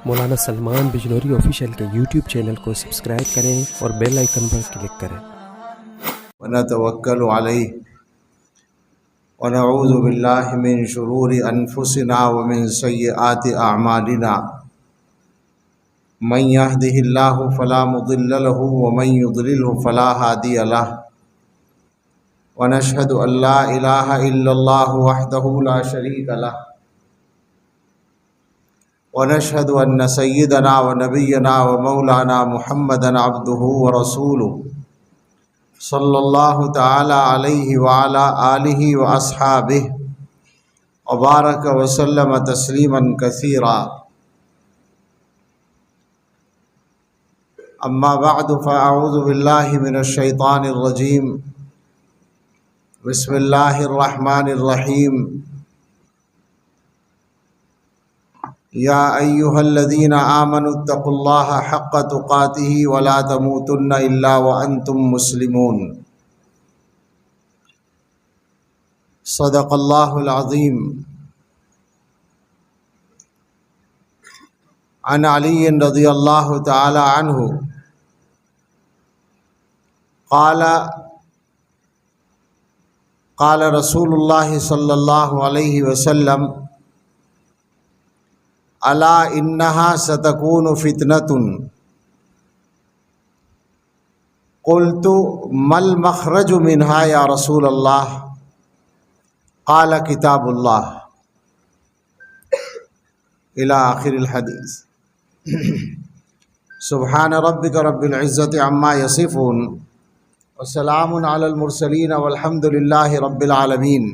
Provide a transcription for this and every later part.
مولانا Salman Bijnori official کے YouTube channel کو subscribe کریں اور بیل آئیکن پر کلک کریں۔ ونتوکل علیہ ونعوذ باللہ من شرور انفسنا ومن سیئات اعمالنا من یہدہ اللہ فلا مضل له ومن یضللہ فلا ہادی له ونشہد ان لا الہ الا اللہ وحدہ لا شریک له ونشهد أن سيدنا ونبينا ومولانا محمدا عبده ورسوله صلى الله تعالى عليه وعلى آله وأصحابه وبارك وسلم تسليما كثيرا. أما بعد فأعوذ بالله من الشيطان الرجيم. بسم الله الرحمن الرحيم. یا ایہا الذین آمنوا اتقوا اللہ حق تقاتہ ولا تموتن الا وانتم مسلمون. صدق اللہ العظیم. عن علی رضی اللہ تعالی عنہ قال رسول اللہ صلی اللہ علیہ وسلم الا انها ستكون فتنة. قلت ما المخرج منها یا رسول اللہ؟ قال کتاب اللہ الى آخر الحدیث. سبحان ربک رب العزة عما یصفون وسلام علی المرسلین والحمد للہ رب العالمین.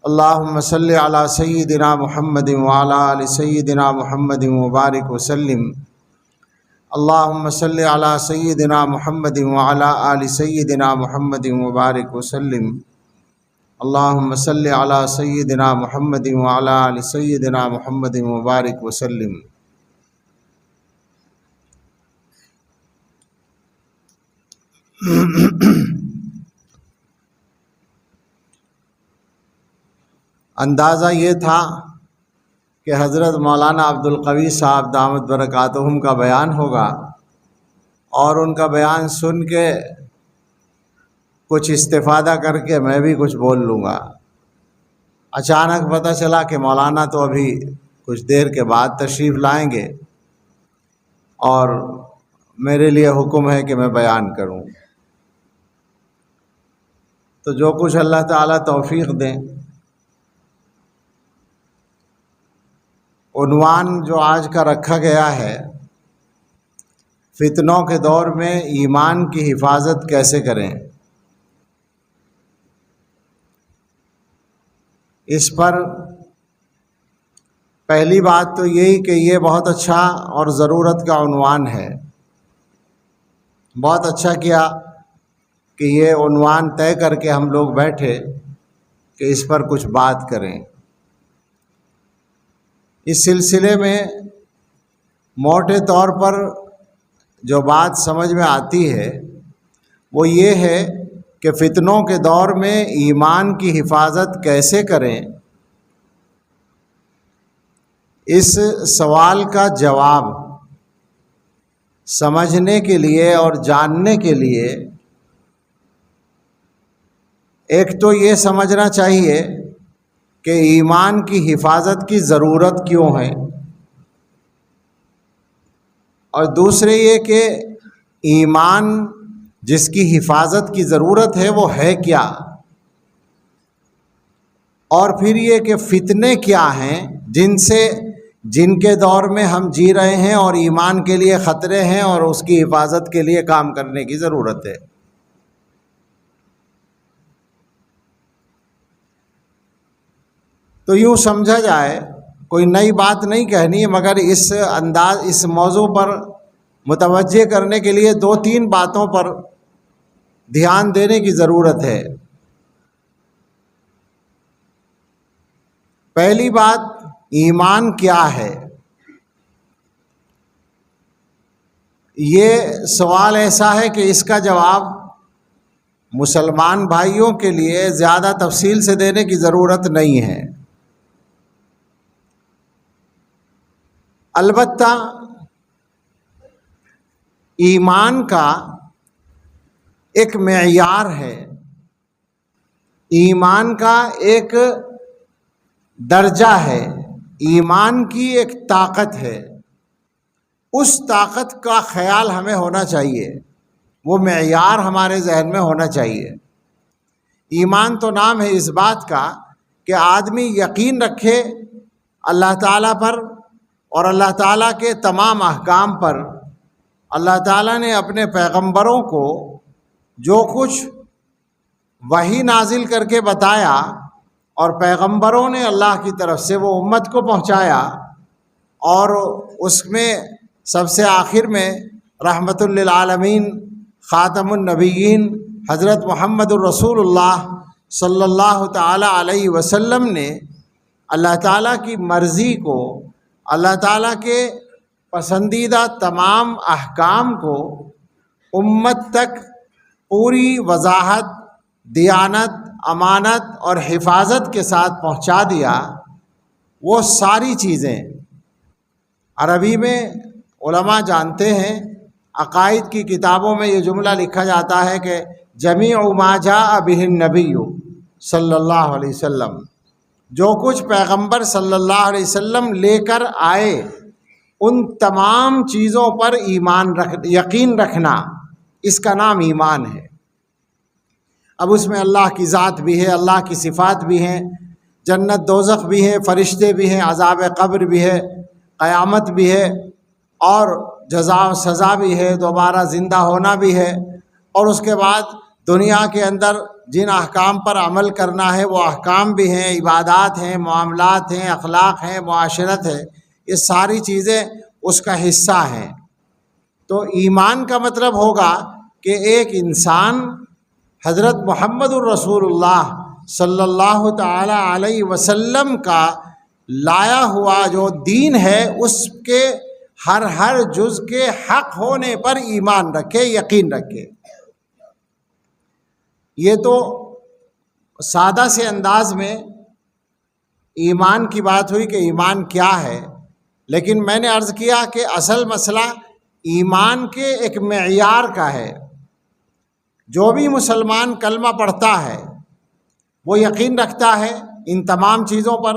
اللہم صلی علی سیدنا محمد وعلی آل سیدنا محمد وبارک وسلم. اللہم صلی علی سیدنا محمد وعلی آل سیدنا محمد وبارک وسلم. اللہم صلی علی سیدنا محمد وعلی آل سیدنا محمد وبارک وسلم. اندازہ یہ تھا کہ حضرت مولانا عبدالقوی صاحب دامت برکاتہم کا بیان ہوگا اور ان کا بیان سن کے کچھ استفادہ کر کے میں بھی کچھ بول لوں گا. اچانک پتہ چلا کہ مولانا تو ابھی کچھ دیر کے بعد تشریف لائیں گے اور میرے لیے حکم ہے کہ میں بیان کروں. تو جو کچھ اللہ تعالیٰ توفیق دیں. عنوان جو آج کا رکھا گیا ہے فتنوں کے دور میں ایمان کی حفاظت کیسے کریں. اس پر پہلی بات تو یہی کہ یہ بہت اچھا اور ضرورت کا عنوان ہے. بہت اچھا کیا کہ یہ عنوان طے کر کے ہم لوگ بیٹھے کہ اس پر کچھ بات کریں. اس سلسلے میں موٹے طور پر جو بات سمجھ میں آتی ہے وہ یہ ہے کہ فتنوں کے دور میں ایمان کی حفاظت کیسے کریں. اس سوال کا جواب سمجھنے کے لیے اور جاننے کے لیے ایک تو یہ سمجھنا چاہیے کہ ایمان کی حفاظت کی ضرورت کیوں ہے، اور دوسرے یہ کہ ایمان جس کی حفاظت کی ضرورت ہے وہ ہے کیا، اور پھر یہ کہ فتنے کیا ہیں جن کے دور میں ہم جی رہے ہیں اور ایمان کے لیے خطرے ہیں اور اس کی حفاظت کے لیے کام کرنے کی ضرورت ہے. تو یوں سمجھا جائے کوئی نئی بات نہیں کہنی ہے، مگر اس موضوع پر متوجہ کرنے کے لیے دو تین باتوں پر دھیان دینے کی ضرورت ہے. پہلی بات، ایمان کیا ہے؟ یہ سوال ایسا ہے کہ اس کا جواب مسلمان بھائیوں کے لیے زیادہ تفصیل سے دینے کی ضرورت نہیں ہے. البتہ ایمان کا ایک معیار ہے، ایمان کا ایک درجہ ہے، ایمان کی ایک طاقت ہے، اس طاقت کا خیال ہمیں ہونا چاہیے، وہ معیار ہمارے ذہن میں ہونا چاہیے۔ ایمان تو نام ہے اس بات کا کہ آدمی یقین رکھے اللہ تعالیٰ پر اور اللہ تعالیٰ کے تمام احکام پر۔ اللہ تعالیٰ نے اپنے پیغمبروں کو جو کچھ وحی نازل کر کے بتایا اور پیغمبروں نے اللہ کی طرف سے وہ امت کو پہنچایا، اور اس میں سب سے آخر میں رحمت للعالمین خاتم النبیین حضرت محمد الرسول اللہ صلی اللہ تعالیٰ علیہ وسلم نے اللہ تعالیٰ کی مرضی کو، اللہ تعالیٰ کے پسندیدہ تمام احکام کو امت تک پوری وضاحت، دیانت، امانت اور حفاظت کے ساتھ پہنچا دیا۔ وہ ساری چیزیں عربی میں علماء جانتے ہیں، عقائد کی کتابوں میں یہ جملہ لکھا جاتا ہے کہ جمیع ما جاء بہ النبی صلی اللہ علیہ وسلم، جو کچھ پیغمبر صلی اللہ علیہ وسلم لے کر آئے ان تمام چیزوں پر یقین رکھنا، اس کا نام ایمان ہے۔ اب اس میں اللہ کی ذات بھی ہے، اللہ کی صفات بھی ہیں، جنت دوزخ بھی ہے، فرشتے بھی ہیں، عذاب قبر بھی ہے، قیامت بھی ہے، اور جزا و سزا بھی ہے، دوبارہ زندہ ہونا بھی ہے، اور اس کے بعد دنیا کے اندر جن احکام پر عمل کرنا ہے وہ احکام بھی ہیں، عبادات ہیں، معاملات ہیں، اخلاق ہیں، معاشرت ہے، یہ ساری چیزیں اس کا حصہ ہیں۔ تو ایمان کا مطلب ہوگا کہ ایک انسان حضرت محمد الرسول اللہ صلی اللہ تعالیٰ علیہ وسلم کا لایا ہوا جو دین ہے اس کے ہر جز کے حق ہونے پر ایمان رکھے، یقین رکھے۔ یہ تو سادہ سے انداز میں ایمان کی بات ہوئی کہ ایمان کیا ہے، لیکن میں نے عرض کیا کہ اصل مسئلہ ایمان کے ایک معیار کا ہے۔ جو بھی مسلمان کلمہ پڑھتا ہے وہ یقین رکھتا ہے ان تمام چیزوں پر،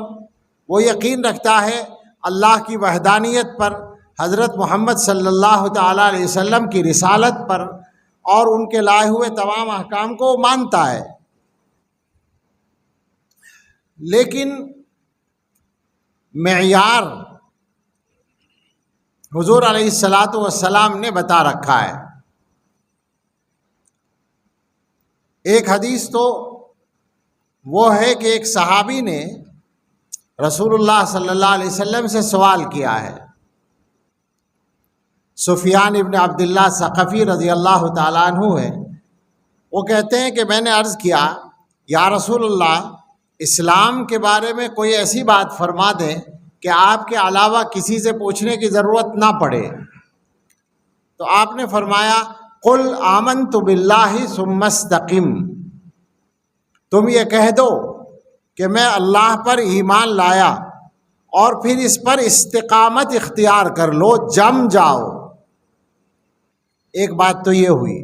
وہ یقین رکھتا ہے اللہ کی وحدانیت پر، حضرت محمد صلی اللہ تعالیٰ علیہ وسلم کی رسالت پر، اور ان کے لائے ہوئے تمام احکام کو مانتا ہے۔ لیکن معیار حضور علیہ الصلاۃ والسلام نے بتا رکھا ہے۔ ایک حدیث تو وہ ہے کہ ایک صحابی نے رسول اللہ صلی اللہ علیہ وسلم سے سوال کیا ہے، سفیان ابن عبداللہ ثقفی رضی اللہ تعالیٰ عنہ ہے، وہ کہتے ہیں کہ میں نے عرض کیا یا رسول اللہ، اسلام کے بارے میں کوئی ایسی بات فرما دیں کہ آپ کے علاوہ کسی سے پوچھنے کی ضرورت نہ پڑے۔ تو آپ نے فرمایا قل آمنت باللہ ثم استقم، تم یہ کہہ دو کہ میں اللہ پر ایمان لایا اور پھر اس پر استقامت اختیار کر لو، جم جاؤ۔ ایک بات تو یہ ہوئی،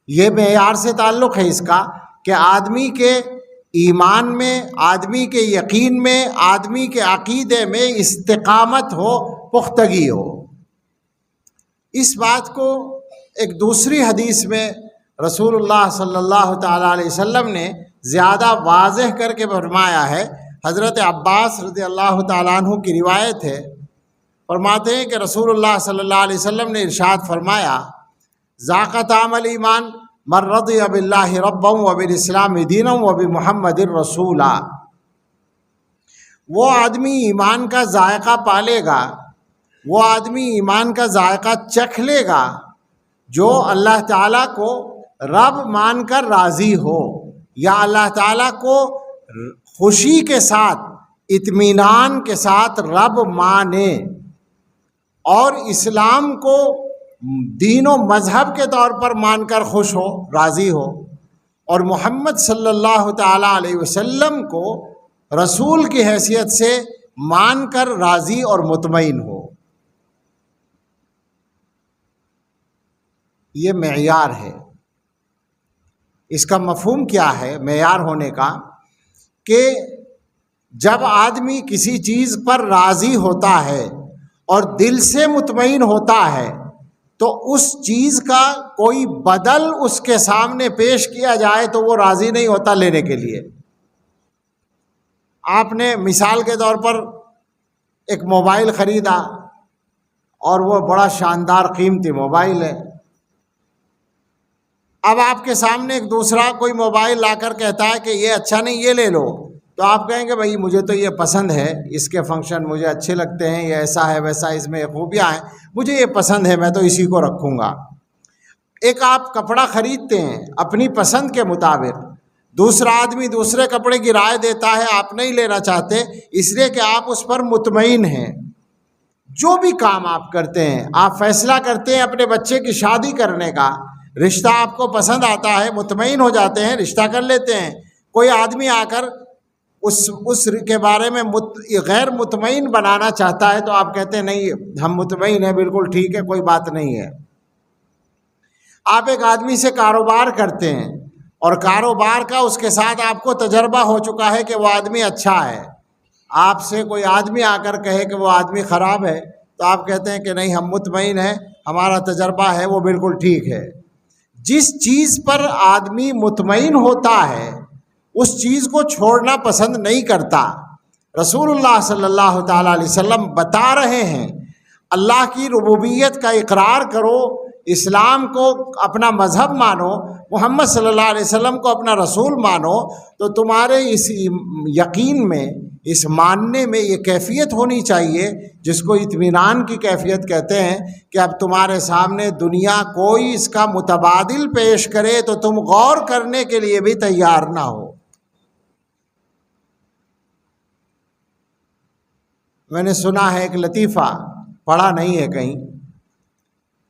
یہ معیار سے تعلق ہے اس کا کہ آدمی کے ایمان میں، آدمی کے یقین میں، آدمی کے عقیدے میں استقامت ہو، پختگی ہو۔ اس بات کو ایک دوسری حدیث میں رسول اللہ صلی اللہ تعالیٰ علیہ وسلم نے زیادہ واضح کر کے فرمایا ہے۔ حضرت عباس رضی اللہ تعالیٰ عنہ کی روایت ہے، فرماتے ہیں کہ رسول اللہ صلی اللہ علیہ وسلم نے ارشاد فرمایا ذاق طعم الایمان من رضی باللہ ربا وبالاسلام دینا وبمحمد رسولا، وہ آدمی ایمان کا ذائقہ پالے گا، وہ آدمی ایمان کا ذائقہ چکھ لے گا جو اللہ تعالیٰ کو رب مان کر راضی ہو، یا اللہ تعالیٰ کو خوشی کے ساتھ، اطمینان کے ساتھ رب مانے، اور اسلام کو دین و مذہب کے طور پر مان کر خوش ہو، راضی ہو، اور محمد صلی اللہ تعالیٰ علیہ وسلم کو رسول کی حیثیت سے مان کر راضی اور مطمئن ہو۔ یہ معیار ہے۔ اس کا مفہوم کیا ہے معیار ہونے کا؟ کہ جب آدمی کسی چیز پر راضی ہوتا ہے اور دل سے مطمئن ہوتا ہے تو اس چیز کا کوئی بدل اس کے سامنے پیش کیا جائے تو وہ راضی نہیں ہوتا لینے کے لیے۔ آپ نے مثال کے طور پر ایک موبائل خریدا اور وہ بڑا شاندار قیمتی موبائل ہے۔ اب آپ کے سامنے ایک دوسرا کوئی موبائل لا کر کہتا ہے کہ یہ اچھا نہیں، یہ لے لو، تو آپ کہیں گے بھائی مجھے تو یہ پسند ہے، اس کے فنکشن مجھے اچھے لگتے ہیں، یہ ایسا ہے ویسا، اس میں یہ خوبیاں ہیں، مجھے یہ پسند ہے، میں تو اسی کو رکھوں گا۔ ایک آپ کپڑا خریدتے ہیں اپنی پسند کے مطابق، دوسرا آدمی دوسرے کپڑے کی رائے دیتا ہے، آپ نہیں لینا چاہتے اس لیے کہ آپ اس پر مطمئن ہیں۔ جو بھی کام آپ کرتے ہیں، آپ فیصلہ کرتے ہیں اپنے بچے کی شادی کرنے کا، رشتہ آپ کو پسند آتا ہے، مطمئن ہو جاتے ہیں، رشتہ کر لیتے ہیں۔ کوئی آدمی آ کر اس کے بارے میں غیر مطمئن بنانا چاہتا ہے تو آپ کہتے ہیں نہیں ہم مطمئن ہیں، بالکل ٹھیک ہے، کوئی بات نہیں ہے۔ آپ ایک آدمی سے کاروبار کرتے ہیں اور کاروبار کا اس کے ساتھ آپ کو تجربہ ہو چکا ہے کہ وہ آدمی اچھا ہے، آپ سے کوئی آدمی آ کر کہے کہ وہ آدمی خراب ہے تو آپ کہتے ہیں کہ نہیں ہم مطمئن ہیں، ہمارا تجربہ ہے، وہ بالکل ٹھیک ہے۔ جس چیز پر آدمی مطمئن ہوتا ہے اس چیز کو چھوڑنا پسند نہیں کرتا۔ رسول اللہ صلی اللہ تعالیٰ علیہ وسلم بتا رہے ہیں اللہ کی ربوبیت کا اقرار کرو، اسلام کو اپنا مذہب مانو، محمد صلی اللہ علیہ وسلم کو اپنا رسول مانو، تو تمہارے اس یقین میں، اس ماننے میں یہ کیفیت ہونی چاہیے جس کو اطمینان کی کیفیت کہتے ہیں، کہ اب تمہارے سامنے دنیا کوئی اس کا متبادل پیش کرے تو تم غور کرنے کے لیے بھی تیار نہ ہو۔ میں نے سنا ہے ایک لطیفہ، پڑھا نہیں ہے کہیں،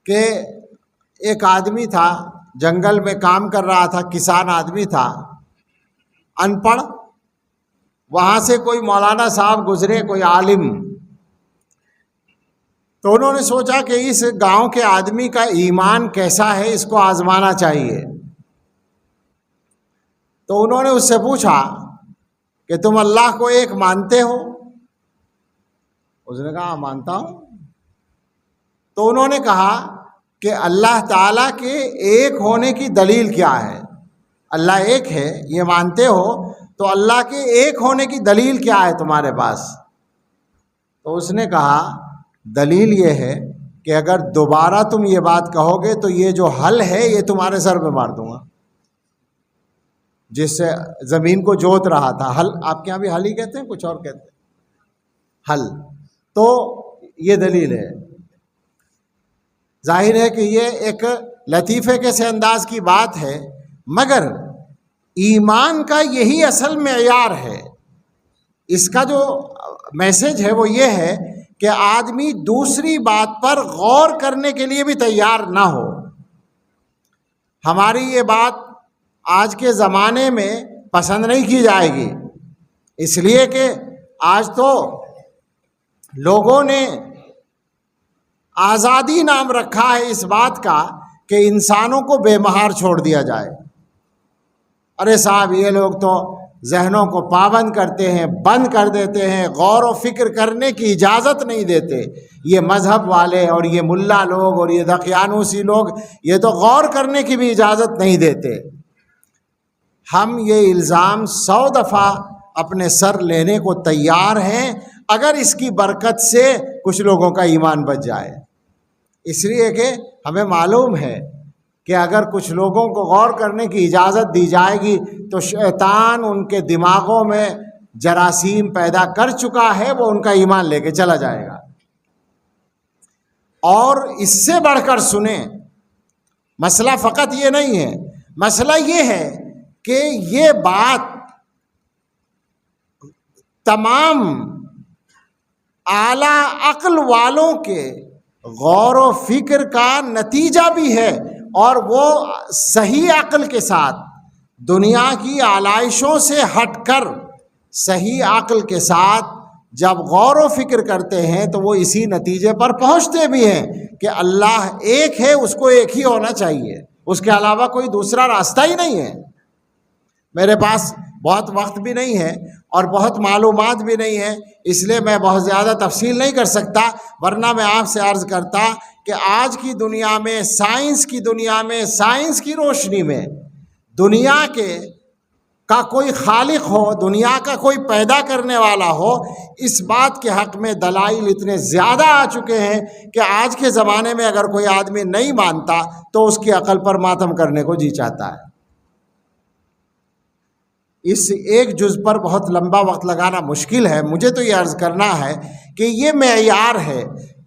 کہ ایک آدمی تھا جنگل میں کام کر رہا تھا، کسان آدمی تھا، ان پڑھ، وہاں سے کوئی مولانا صاحب گزرے، کوئی عالم، تو انہوں نے سوچا کہ اس گاؤں کے آدمی کا ایمان کیسا ہے، اس کو آزمانا چاہیے۔ تو انہوں نے اس سے پوچھا کہ تم اللہ کو ایک مانتے ہو؟ اس نے کہا مانتا ہوں۔ تو انہوں نے کہا کہ اللہ تعالیٰ کے ایک ہونے کی دلیل کیا ہے؟ اللہ ایک ہے یہ مانتے ہو، تو اللہ کے ایک ہونے کی دلیل کیا ہے تمہارے پاس؟ تو اس نے کہا دلیل یہ ہے کہ اگر دوبارہ تم یہ بات کہو گے تو یہ جو حل ہے یہ تمہارے سر پہ مار دوں گا، جس سے زمین کو جوت رہا تھا۔ حل آپ کے یہاں بھی حل ہی کہتے ہیں، کچھ اور کہتے ہیں حل، تو یہ دلیل ہے۔ ظاہر ہے کہ یہ ایک لطیفے کے سے انداز کی بات ہے، مگر ایمان کا یہی اصل معیار ہے۔ اس کا جو میسج ہے وہ یہ ہے کہ آدمی دوسری بات پر غور کرنے کے لیے بھی تیار نہ ہو۔ ہماری یہ بات آج کے زمانے میں پسند نہیں کی جائے گی، اس لیے کہ آج تو لوگوں نے آزادی نام رکھا ہے اس بات کا کہ انسانوں کو بے مہار چھوڑ دیا جائے۔ ارے صاحب یہ لوگ تو ذہنوں کو پابند کرتے ہیں، بند کر دیتے ہیں، غور و فکر کرنے کی اجازت نہیں دیتے۔ یہ مذہب والے اور یہ ملا لوگ اور یہ دقیانوسی لوگ یہ تو غور کرنے کی بھی اجازت نہیں دیتے۔ ہم یہ الزام 100 دفعہ اپنے سر لینے کو تیار ہیں اگر اس کی برکت سے کچھ لوگوں کا ایمان بچ جائے۔ اس لیے کہ ہمیں معلوم ہے کہ اگر کچھ لوگوں کو غور کرنے کی اجازت دی جائے گی تو شیطان ان کے دماغوں میں جراثیم پیدا کر چکا ہے، وہ ان کا ایمان لے کے چلا جائے گا۔ اور اس سے بڑھ کر سنیں، مسئلہ فقط یہ نہیں ہے، مسئلہ یہ ہے کہ یہ بات تمام اعلیٰ عقل والوں کے غور و فکر کا نتیجہ بھی ہے، اور وہ صحیح عقل کے ساتھ دنیا کی آلائشوں سے ہٹ کر صحیح عقل کے ساتھ جب غور و فکر کرتے ہیں تو وہ اسی نتیجے پر پہنچتے بھی ہیں کہ اللہ ایک ہے، اس کو ایک ہی ہونا چاہیے، اس کے علاوہ کوئی دوسرا راستہ ہی نہیں ہے۔ میرے پاس بہت وقت بھی نہیں ہے اور بہت معلومات بھی نہیں ہے، اس لیے میں بہت زیادہ تفصیل نہیں کر سکتا، ورنہ میں آپ سے عرض کرتا کہ آج کی دنیا میں، سائنس کی دنیا میں، سائنس کی روشنی میں دنیا کا کوئی خالق ہو، دنیا کا کوئی پیدا کرنے والا ہو، اس بات کے حق میں دلائل اتنے زیادہ آ چکے ہیں کہ آج کے زمانے میں اگر کوئی آدمی نہیں مانتا تو اس کی عقل پر ماتم کرنے کو جی چاہتا ہے۔ اس ایک جز پر بہت لمبا وقت لگانا مشکل ہے، مجھے تو یہ عرض کرنا ہے کہ یہ معیار ہے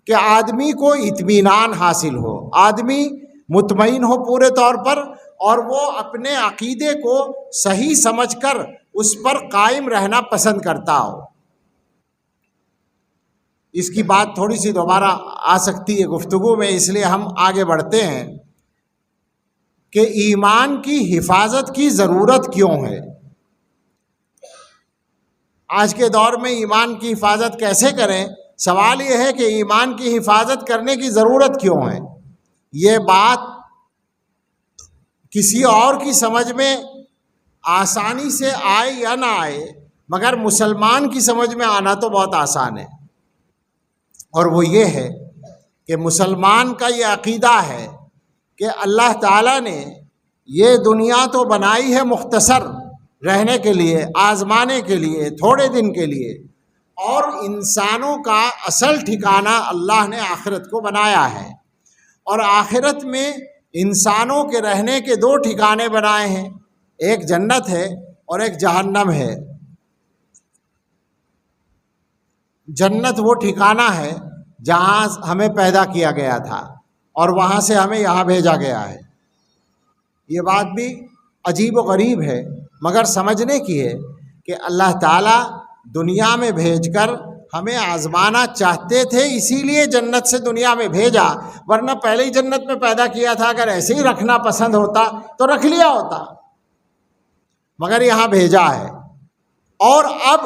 کہ آدمی کو اطمینان حاصل ہو، آدمی مطمئن ہو پورے طور پر، اور وہ اپنے عقیدے کو صحیح سمجھ کر اس پر قائم رہنا پسند کرتا ہو۔ اس کی بات تھوڑی سی دوبارہ آ سکتی ہے گفتگو میں، اس لیے ہم آگے بڑھتے ہیں کہ ایمان کی حفاظت کی ضرورت کیوں ہے؟ آج کے دور میں ایمان کی حفاظت کیسے کریں؟ سوال یہ ہے کہ ایمان کی حفاظت کرنے کی ضرورت کیوں ہے؟ یہ بات کسی اور کی سمجھ میں آسانی سے آئے یا نہ آئے، مگر مسلمان کی سمجھ میں آنا تو بہت آسان ہے، اور وہ یہ ہے کہ مسلمان کا یہ عقیدہ ہے کہ اللہ تعالیٰ نے یہ دنیا تو بنائی ہے مختصر رہنے کے لیے، آزمانے کے لیے، تھوڑے دن کے لیے، اور انسانوں کا اصل ٹھکانہ اللہ نے آخرت کو بنایا ہے، اور آخرت میں انسانوں کے رہنے کے دو ٹھکانے بنائے ہیں، ایک جنت ہے اور ایک جہنم ہے۔ جنت وہ ٹھکانہ ہے جہاں ہمیں پیدا کیا گیا تھا اور وہاں سے ہمیں یہاں بھیجا گیا ہے۔ یہ بات بھی عجیب و غریب ہے، مگر سمجھنے کی ہے کہ اللہ تعالیٰ دنیا میں بھیج کر ہمیں آزمانا چاہتے تھے، اسی لیے جنت سے دنیا میں بھیجا، ورنہ پہلے ہی جنت میں پیدا کیا تھا، اگر ایسے ہی رکھنا پسند ہوتا تو رکھ لیا ہوتا، مگر یہاں بھیجا ہے۔ اور اب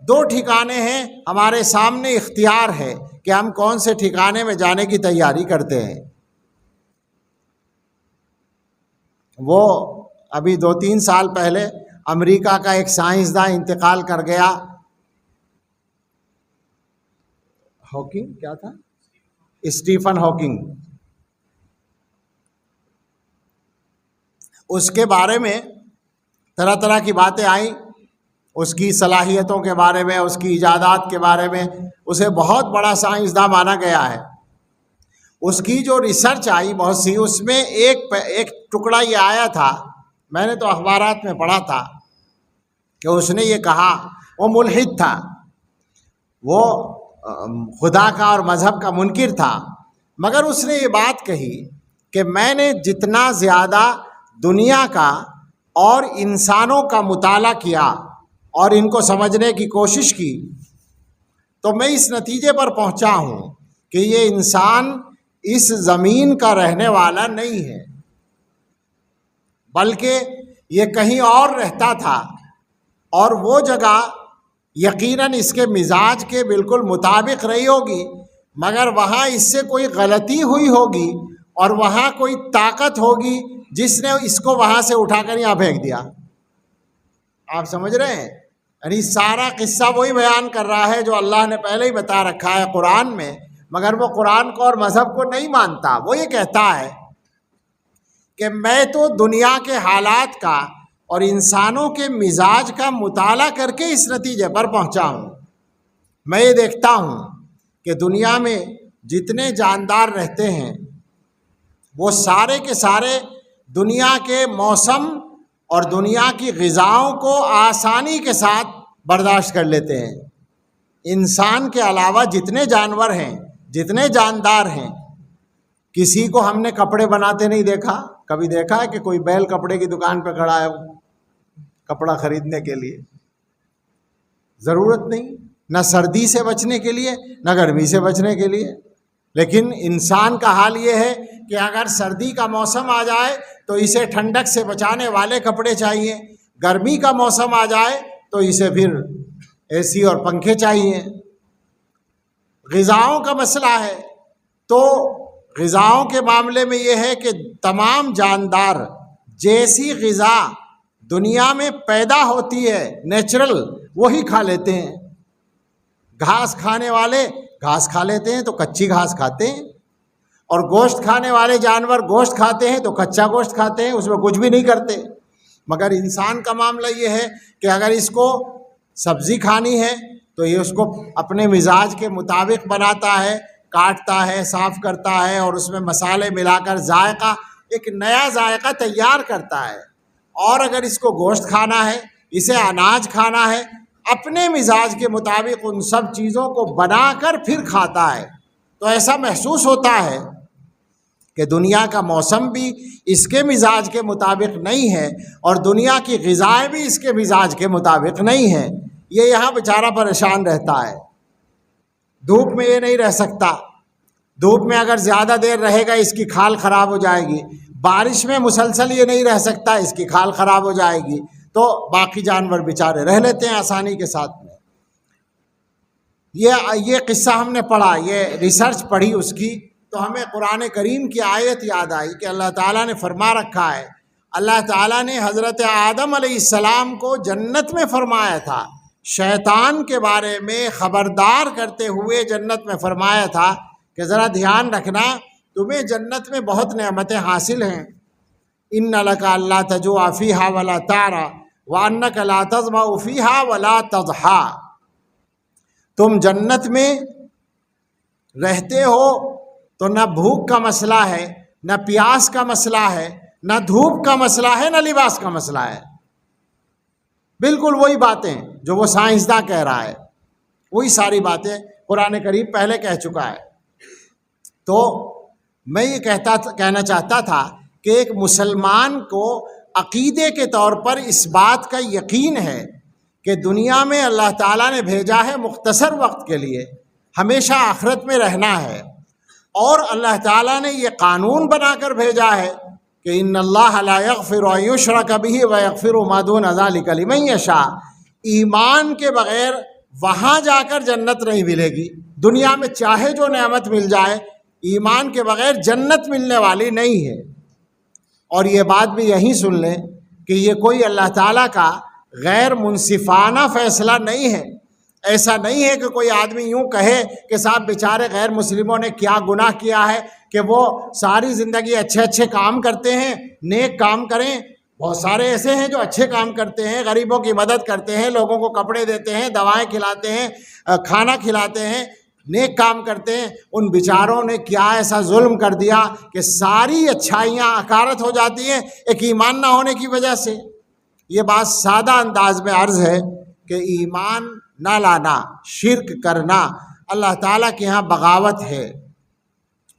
دو ٹھکانے ہیں ہمارے سامنے، اختیار ہے کہ ہم کون سے ٹھکانے میں جانے کی تیاری کرتے ہیں۔ وہ ابھی 2-3 سال پہلے امریکہ کا ایک سائنسداں انتقال کر گیا، ہاکنگ کیا تھا؟ Stephen Hawking. اس کے بارے میں طرح طرح کی باتیں آئیں، اس کی صلاحیتوں کے بارے میں، اس کی ایجادات کے بارے میں، اسے بہت بڑا سائنسداں مانا گیا ہے۔ اس کی جو ریسرچ آئی بہت سی، اس میں ایک ٹکڑا یہ آیا تھا، میں نے تو اخبارات میں پڑھا تھا کہ اس نے یہ کہا، وہ ملحد تھا، وہ خدا کا اور مذہب کا منکر تھا، مگر اس نے یہ بات کہی کہ میں نے جتنا زیادہ دنیا کا اور انسانوں کا مطالعہ کیا اور ان کو سمجھنے کی کوشش کی، تو میں اس نتیجے پر پہنچا ہوں کہ یہ انسان اس زمین کا رہنے والا نہیں ہے، بلکہ یہ کہیں اور رہتا تھا، اور وہ جگہ یقیناً اس کے مزاج کے بالکل مطابق رہی ہوگی، مگر وہاں اس سے کوئی غلطی ہوئی ہوگی اور وہاں کوئی طاقت ہوگی جس نے اس کو وہاں سے اٹھا کر یہاں پھینک دیا۔ آپ سمجھ رہے ہیں؟ یعنی سارا قصہ وہی بیان کر رہا ہے جو اللہ نے پہلے ہی بتا رکھا ہے قرآن میں، مگر وہ قرآن کو اور مذہب کو نہیں مانتا۔ وہ یہ کہتا ہے کہ میں تو دنیا کے حالات کا اور انسانوں کے مزاج کا مطالعہ کر کے اس نتیجے پر پہنچا ہوں۔ میں یہ دیکھتا ہوں کہ دنیا میں جتنے جاندار رہتے ہیں وہ سارے کے سارے دنیا کے موسم اور دنیا کی غذاؤں کو آسانی کے ساتھ برداشت کر لیتے ہیں۔ انسان کے علاوہ جتنے جانور ہیں، جتنے جاندار ہیں، کسی کو ہم نے کپڑے بناتے نہیں دیکھا۔ کبھی دیکھا ہے کہ کوئی بیل کپڑے کی دکان پہ کھڑا ہے کپڑا خریدنے کے لیے؟ ضرورت نہیں، نہ سردی سے بچنے کے لیے نہ گرمی سے بچنے کے لیے۔ لیکن انسان کا حال یہ ہے کہ اگر سردی کا موسم آ جائے تو اسے ٹھنڈک سے بچانے والے کپڑے چاہیے، گرمی کا موسم آ جائے تو اسے پھر اے سی اور پنکھے چاہیے۔ غذاؤں کا مسئلہ ہے تو غذاؤں کے معاملے میں یہ ہے کہ تمام جاندار جیسی غذا دنیا میں پیدا ہوتی ہے نیچرل وہی کھا لیتے ہیں. گھاس کھانے والے گھاس کھا لیتے ہیں تو کچی گھاس کھاتے ہیں، اور گوشت کھانے والے جانور گوشت کھاتے ہیں تو کچا گوشت کھاتے ہیں، اس میں کچھ بھی نہیں کرتے. مگر انسان کا معاملہ یہ ہے کہ اگر اس کو سبزی کھانی ہے تو یہ اس کو اپنے مزاج کے مطابق بناتا ہے، کاٹتا ہے، صاف کرتا ہے، اور اس میں مسالے ملا کر ذائقہ ایک نیا ذائقہ تیار کرتا ہے. اور اگر اس کو گوشت کھانا ہے، اسے اناج کھانا ہے، اپنے مزاج کے مطابق ان سب چیزوں کو بنا کر پھر کھاتا ہے. تو ایسا محسوس ہوتا ہے کہ دنیا کا موسم بھی اس کے مزاج کے مطابق نہیں ہے، اور دنیا کی غذائیں بھی اس کے مزاج کے مطابق نہیں ہیں. یہ یہاں بیچارہ پریشان رہتا ہے. دھوپ میں یہ نہیں رہ سکتا، دھوپ میں اگر زیادہ دیر رہے گا اس کی کھال خراب ہو جائے گی. بارش میں مسلسل یہ نہیں رہ سکتا، اس کی کھال خراب ہو جائے گی. تو باقی جانور بیچارے رہ لیتے ہیں آسانی کے ساتھ میں. یہ قصہ ہم نے پڑھا، یہ ریسرچ پڑھی اس کی، تو ہمیں قرآن کریم کی آیت یاد آئی کہ اللہ تعالیٰ نے فرما رکھا ہے. اللہ تعالیٰ نے حضرت آدم علیہ السلام کو جنت میں فرمایا تھا، شیطان کے بارے میں خبردار کرتے ہوئے جنت میں فرمایا تھا کہ ذرا دھیان رکھنا، تمہیں جنت میں بہت نعمتیں حاصل ہیں. ان لک الا تجوع فیہا ولا تعری وانک لا تظمأ فیہا ولا تضحی. تم جنت میں رہتے ہو تو نہ بھوک کا مسئلہ ہے، نہ پیاس کا مسئلہ ہے، نہ دھوپ کا مسئلہ ہے، نہ لباس کا مسئلہ ہے. بالکل وہی باتیں جو وہ سائنسداں کہہ رہا ہے، وہی ساری باتیں قرآن کریم پہلے کہہ چکا ہے. تو میں یہ کہنا چاہتا تھا کہ ایک مسلمان کو عقیدے کے طور پر اس بات کا یقین ہے کہ دنیا میں اللہ تعالیٰ نے بھیجا ہے مختصر وقت کے لیے، ہمیشہ آخرت میں رہنا ہے. اور اللہ تعالیٰ نے یہ قانون بنا کر بھیجا ہے کہ ان اللہ لا یغفر ان یشرک بہ ویغفر ما دون ذلک لمن یشاء. ایمان کے بغیر وہاں جا کر جنت نہیں ملے گی. دنیا میں چاہے جو نعمت مل جائے، ایمان کے بغیر جنت ملنے والی نہیں ہے. اور یہ بات بھی یہیں سن لیں کہ یہ کوئی اللہ تعالیٰ کا غیر منصفانہ فیصلہ نہیں ہے. ایسا نہیں ہے کہ کوئی آدمی یوں کہے کہ صاحب بیچارے غیر مسلموں نے کیا گناہ کیا ہے کہ وہ ساری زندگی اچھے اچھے کام کرتے ہیں، نیک کام کریں. بہت سارے ایسے ہیں جو اچھے کام کرتے ہیں، غریبوں کی مدد کرتے ہیں، لوگوں کو کپڑے دیتے ہیں، دوائیں کھلاتے ہیں، کھانا کھلاتے ہیں، نیک کام کرتے ہیں. ان بیچاروں نے کیا ایسا ظلم کر دیا کہ ساری اچھائیاں اکارت ہو جاتی ہیں ایک ایمان نہ ہونے کی وجہ سے. یہ بات سادہ انداز میں عرض ہے کہ ایمان نہ لانا، شرک کرنا اللہ تعالیٰ کے ہاں بغاوت ہے،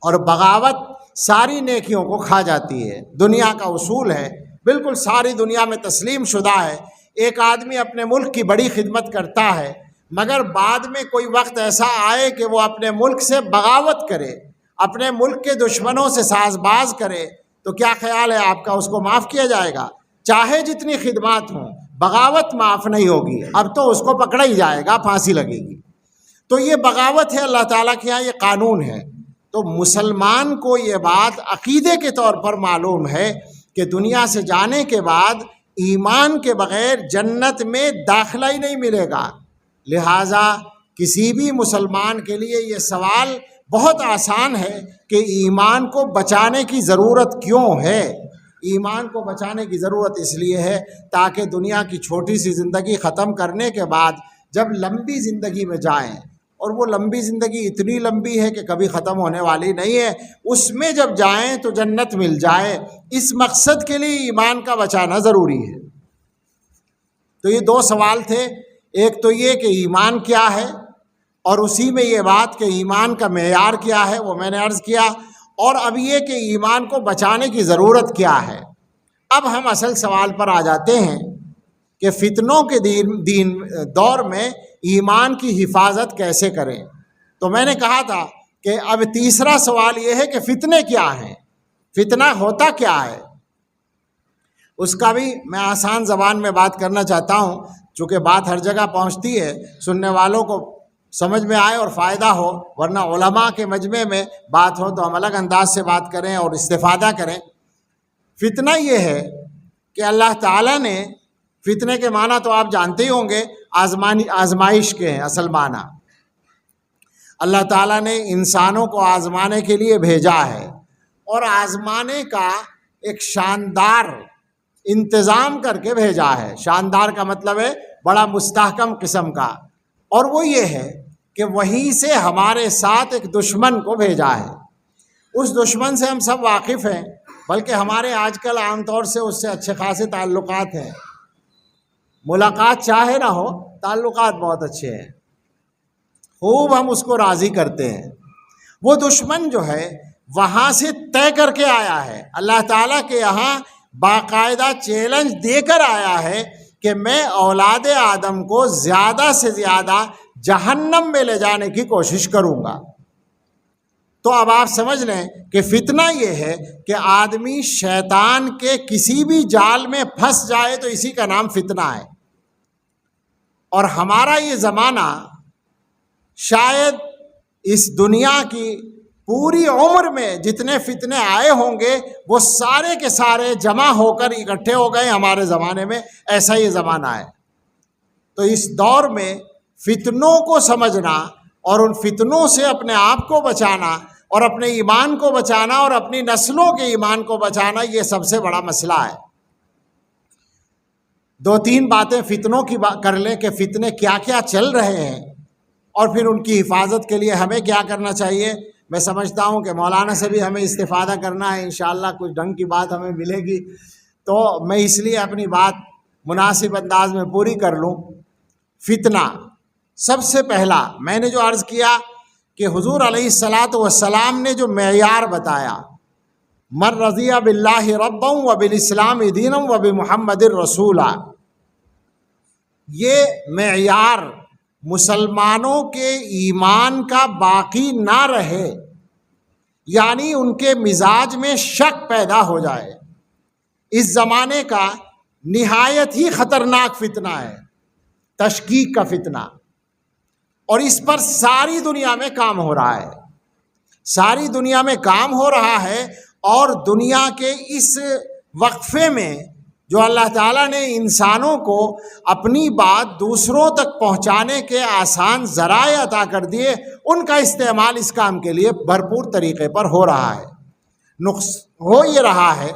اور بغاوت ساری نیکیوں کو کھا جاتی ہے. دنیا کا اصول ہے، بالکل ساری دنیا میں تسلیم شدہ ہے. ایک آدمی اپنے ملک کی بڑی خدمت کرتا ہے، مگر بعد میں کوئی وقت ایسا آئے کہ وہ اپنے ملک سے بغاوت کرے، اپنے ملک کے دشمنوں سے ساز باز کرے، تو کیا خیال ہے آپ کا اس کو معاف کیا جائے گا؟ چاہے جتنی خدمات ہوں، بغاوت معاف نہیں ہوگی. اب تو اس کو پکڑا ہی جائے گا، پھانسی لگے گی. تو یہ بغاوت ہے، اللہ تعالیٰ کے یہاں یہ قانون ہے. تو مسلمان کو یہ بات عقیدے کے طور پر معلوم ہے کہ دنیا سے جانے کے بعد ایمان کے بغیر جنت میں داخلہ ہی نہیں ملے گا. لہٰذا کسی بھی مسلمان کے لیے یہ سوال بہت آسان ہے کہ ایمان کو بچانے کی ضرورت کیوں ہے. ایمان کو بچانے کی ضرورت اس لیے ہے تاکہ دنیا کی چھوٹی سی زندگی ختم کرنے کے بعد جب لمبی زندگی میں جائیں، اور وہ لمبی زندگی اتنی لمبی ہے کہ کبھی ختم ہونے والی نہیں ہے، اس میں جب جائیں تو جنت مل جائے. اس مقصد کے لیے ایمان کا بچانا ضروری ہے. تو یہ دو سوال تھے. ایک تو یہ کہ ایمان کیا ہے، اور اسی میں یہ بات کہ ایمان کا معیار کیا ہے، وہ میں نے عرض کیا. اور اب یہ کہ ایمان کو بچانے کی ضرورت کیا ہے. اب ہم اصل سوال پر آ جاتے ہیں کہ فتنوں کے دور میں ایمان کی حفاظت کیسے کریں. تو میں نے کہا تھا کہ اب تیسرا سوال یہ ہے کہ فتنے کیا ہیں، فتنہ ہوتا کیا ہے. اس کا بھی میں آسان زبان میں بات کرنا چاہتا ہوں، چونکہ بات ہر جگہ پہنچتی ہے، سننے والوں کو سمجھ میں آئے اور فائدہ ہو، ورنہ علماء کے مجمع میں بات ہو تو ہم الگ انداز سے بات کریں اور استفادہ کریں۔ فتنہ یہ ہے کہ اللہ تعالیٰ نے، فتنے کے معنی تو آپ جانتے ہی ہوں گے، آزمائش کے ہیں اصل معنی۔ اللہ تعالیٰ نے انسانوں کو آزمانے کے لیے بھیجا ہے، اور آزمانے کا ایک شاندار انتظام کر کے بھیجا ہے۔ شاندار کا مطلب ہے بڑا مستحکم قسم کا، اور وہ یہ ہے کہ وہیں سے ہمارے ساتھ ایک دشمن کو بھیجا ہے۔ اس دشمن سے ہم سب واقف ہیں، بلکہ ہمارے آج کل عام طور سے اس سے اچھے خاصے تعلقات ہیں۔ ملاقات چاہے نہ ہو، تعلقات بہت اچھے ہیں، خوب ہم اس کو راضی کرتے ہیں۔ وہ دشمن جو ہے وہاں سے طے کر کے آیا ہے، اللہ تعالیٰ کے یہاں باقاعدہ چیلنج دے کر آیا ہے کہ میں اولاد آدم کو زیادہ سے زیادہ جہنم میں لے جانے کی کوشش کروں گا۔ تو اب آپ سمجھ لیں کہ فتنہ یہ ہے کہ آدمی شیطان کے کسی بھی جال میں پھنس جائے تو اسی کا نام فتنہ ہے۔ اور ہمارا یہ زمانہ شاید اس دنیا کی پوری عمر میں جتنے فتنے آئے ہوں گے وہ سارے کے سارے جمع ہو کر اکٹھے ہو گئے ہمارے زمانے میں، ایسا یہ زمانہ ہے۔ تو اس دور میں فتنوں کو سمجھنا اور ان فتنوں سے اپنے آپ کو بچانا اور اپنے ایمان کو بچانا اور اپنی نسلوں کے ایمان کو بچانا، یہ سب سے بڑا مسئلہ ہے۔ دو تین باتیں فتنوں کی کر لیں کہ فتنے کیا کیا چل رہے ہیں، اور پھر ان کی حفاظت کے لیے ہمیں کیا کرنا چاہیے۔ میں سمجھتا ہوں کہ مولانا سے بھی ہمیں استفادہ کرنا ہے، انشاءاللہ کچھ ڈھنگ کی بات ہمیں ملے گی، تو میں اس لیے اپنی بات مناسب انداز میں پوری کر لوں۔ فتنہ سب سے پہلا میں نے جو عرض کیا کہ حضور علیہ الصلاۃ والسلام نے جو معیار بتایا، من رضی باللہ ربا وبالاسلام دینا وبمحمد رسولا، یہ معیار مسلمانوں کے ایمان کا باقی نہ رہے، یعنی ان کے مزاج میں شک پیدا ہو جائے، اس زمانے کا نہایت ہی خطرناک فتنہ ہے، تشکیک کا فتنہ، اور اس پر ساری دنیا میں کام ہو رہا ہے، ساری دنیا میں کام ہو رہا ہے۔ اور دنیا کے اس وقفے میں جو اللہ تعالیٰ نے انسانوں کو اپنی بات دوسروں تک پہنچانے کے آسان ذرائع عطا کر دیے، ان کا استعمال اس کام کے لیے بھرپور طریقے پر ہو رہا ہے۔ نقص ہو یہ رہا ہے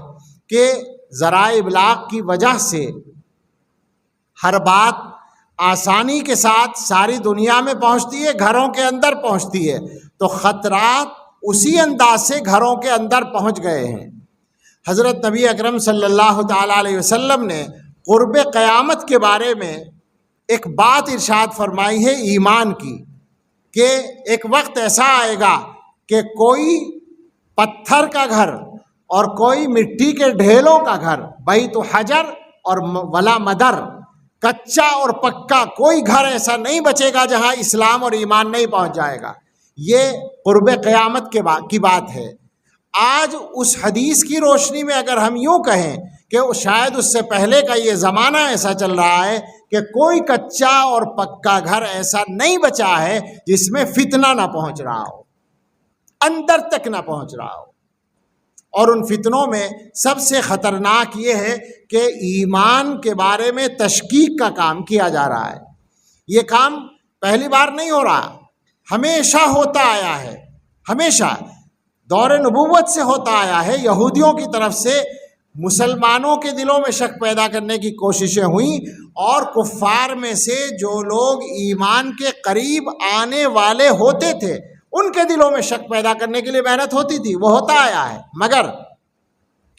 کہ ذرائع ابلاغ کی وجہ سے ہر بات آسانی کے ساتھ ساری دنیا میں پہنچتی ہے، گھروں کے اندر پہنچتی ہے، تو خطرات اسی انداز سے گھروں کے اندر پہنچ گئے ہیں۔ حضرت نبی اکرم صلی اللہ تعالیٰ علیہ وسلم نے قرب قیامت کے بارے میں ایک بات ارشاد فرمائی ہے ایمان کی، کہ ایک وقت ایسا آئے گا کہ کوئی پتھر کا گھر اور کوئی مٹی کے ڈھیلوں کا گھر، بیت حجر اور ولا مدر، کچا اور پکا کوئی گھر ایسا نہیں بچے گا جہاں اسلام اور ایمان نہیں پہنچ جائے گا۔ یہ قرب قیامت کی بات ہے۔ آج اس حدیث کی روشنی میں اگر ہم یوں کہیں کہ شاید اس سے پہلے کا یہ زمانہ ایسا چل رہا ہے کہ کوئی کچا اور پکا گھر ایسا نہیں بچا ہے جس میں فتنہ نہ پہنچ رہا ہو، اندر تک نہ پہنچ رہا ہو۔ اور ان فتنوں میں سب سے خطرناک یہ ہے کہ ایمان کے بارے میں تشکیک کا کام کیا جا رہا ہے۔ یہ کام پہلی بار نہیں ہو رہا، ہمیشہ ہوتا آیا ہے، ہمیشہ دور نبوت سے ہوتا آیا ہے۔ یہودیوں کی طرف سے مسلمانوں کے دلوں میں شک پیدا کرنے کی کوششیں ہوئیں، اور کفار میں سے جو لوگ ایمان کے قریب آنے والے ہوتے تھے ان کے دلوں میں شک پیدا کرنے کے لیے محنت ہوتی تھی، وہ ہوتا آیا ہے۔ مگر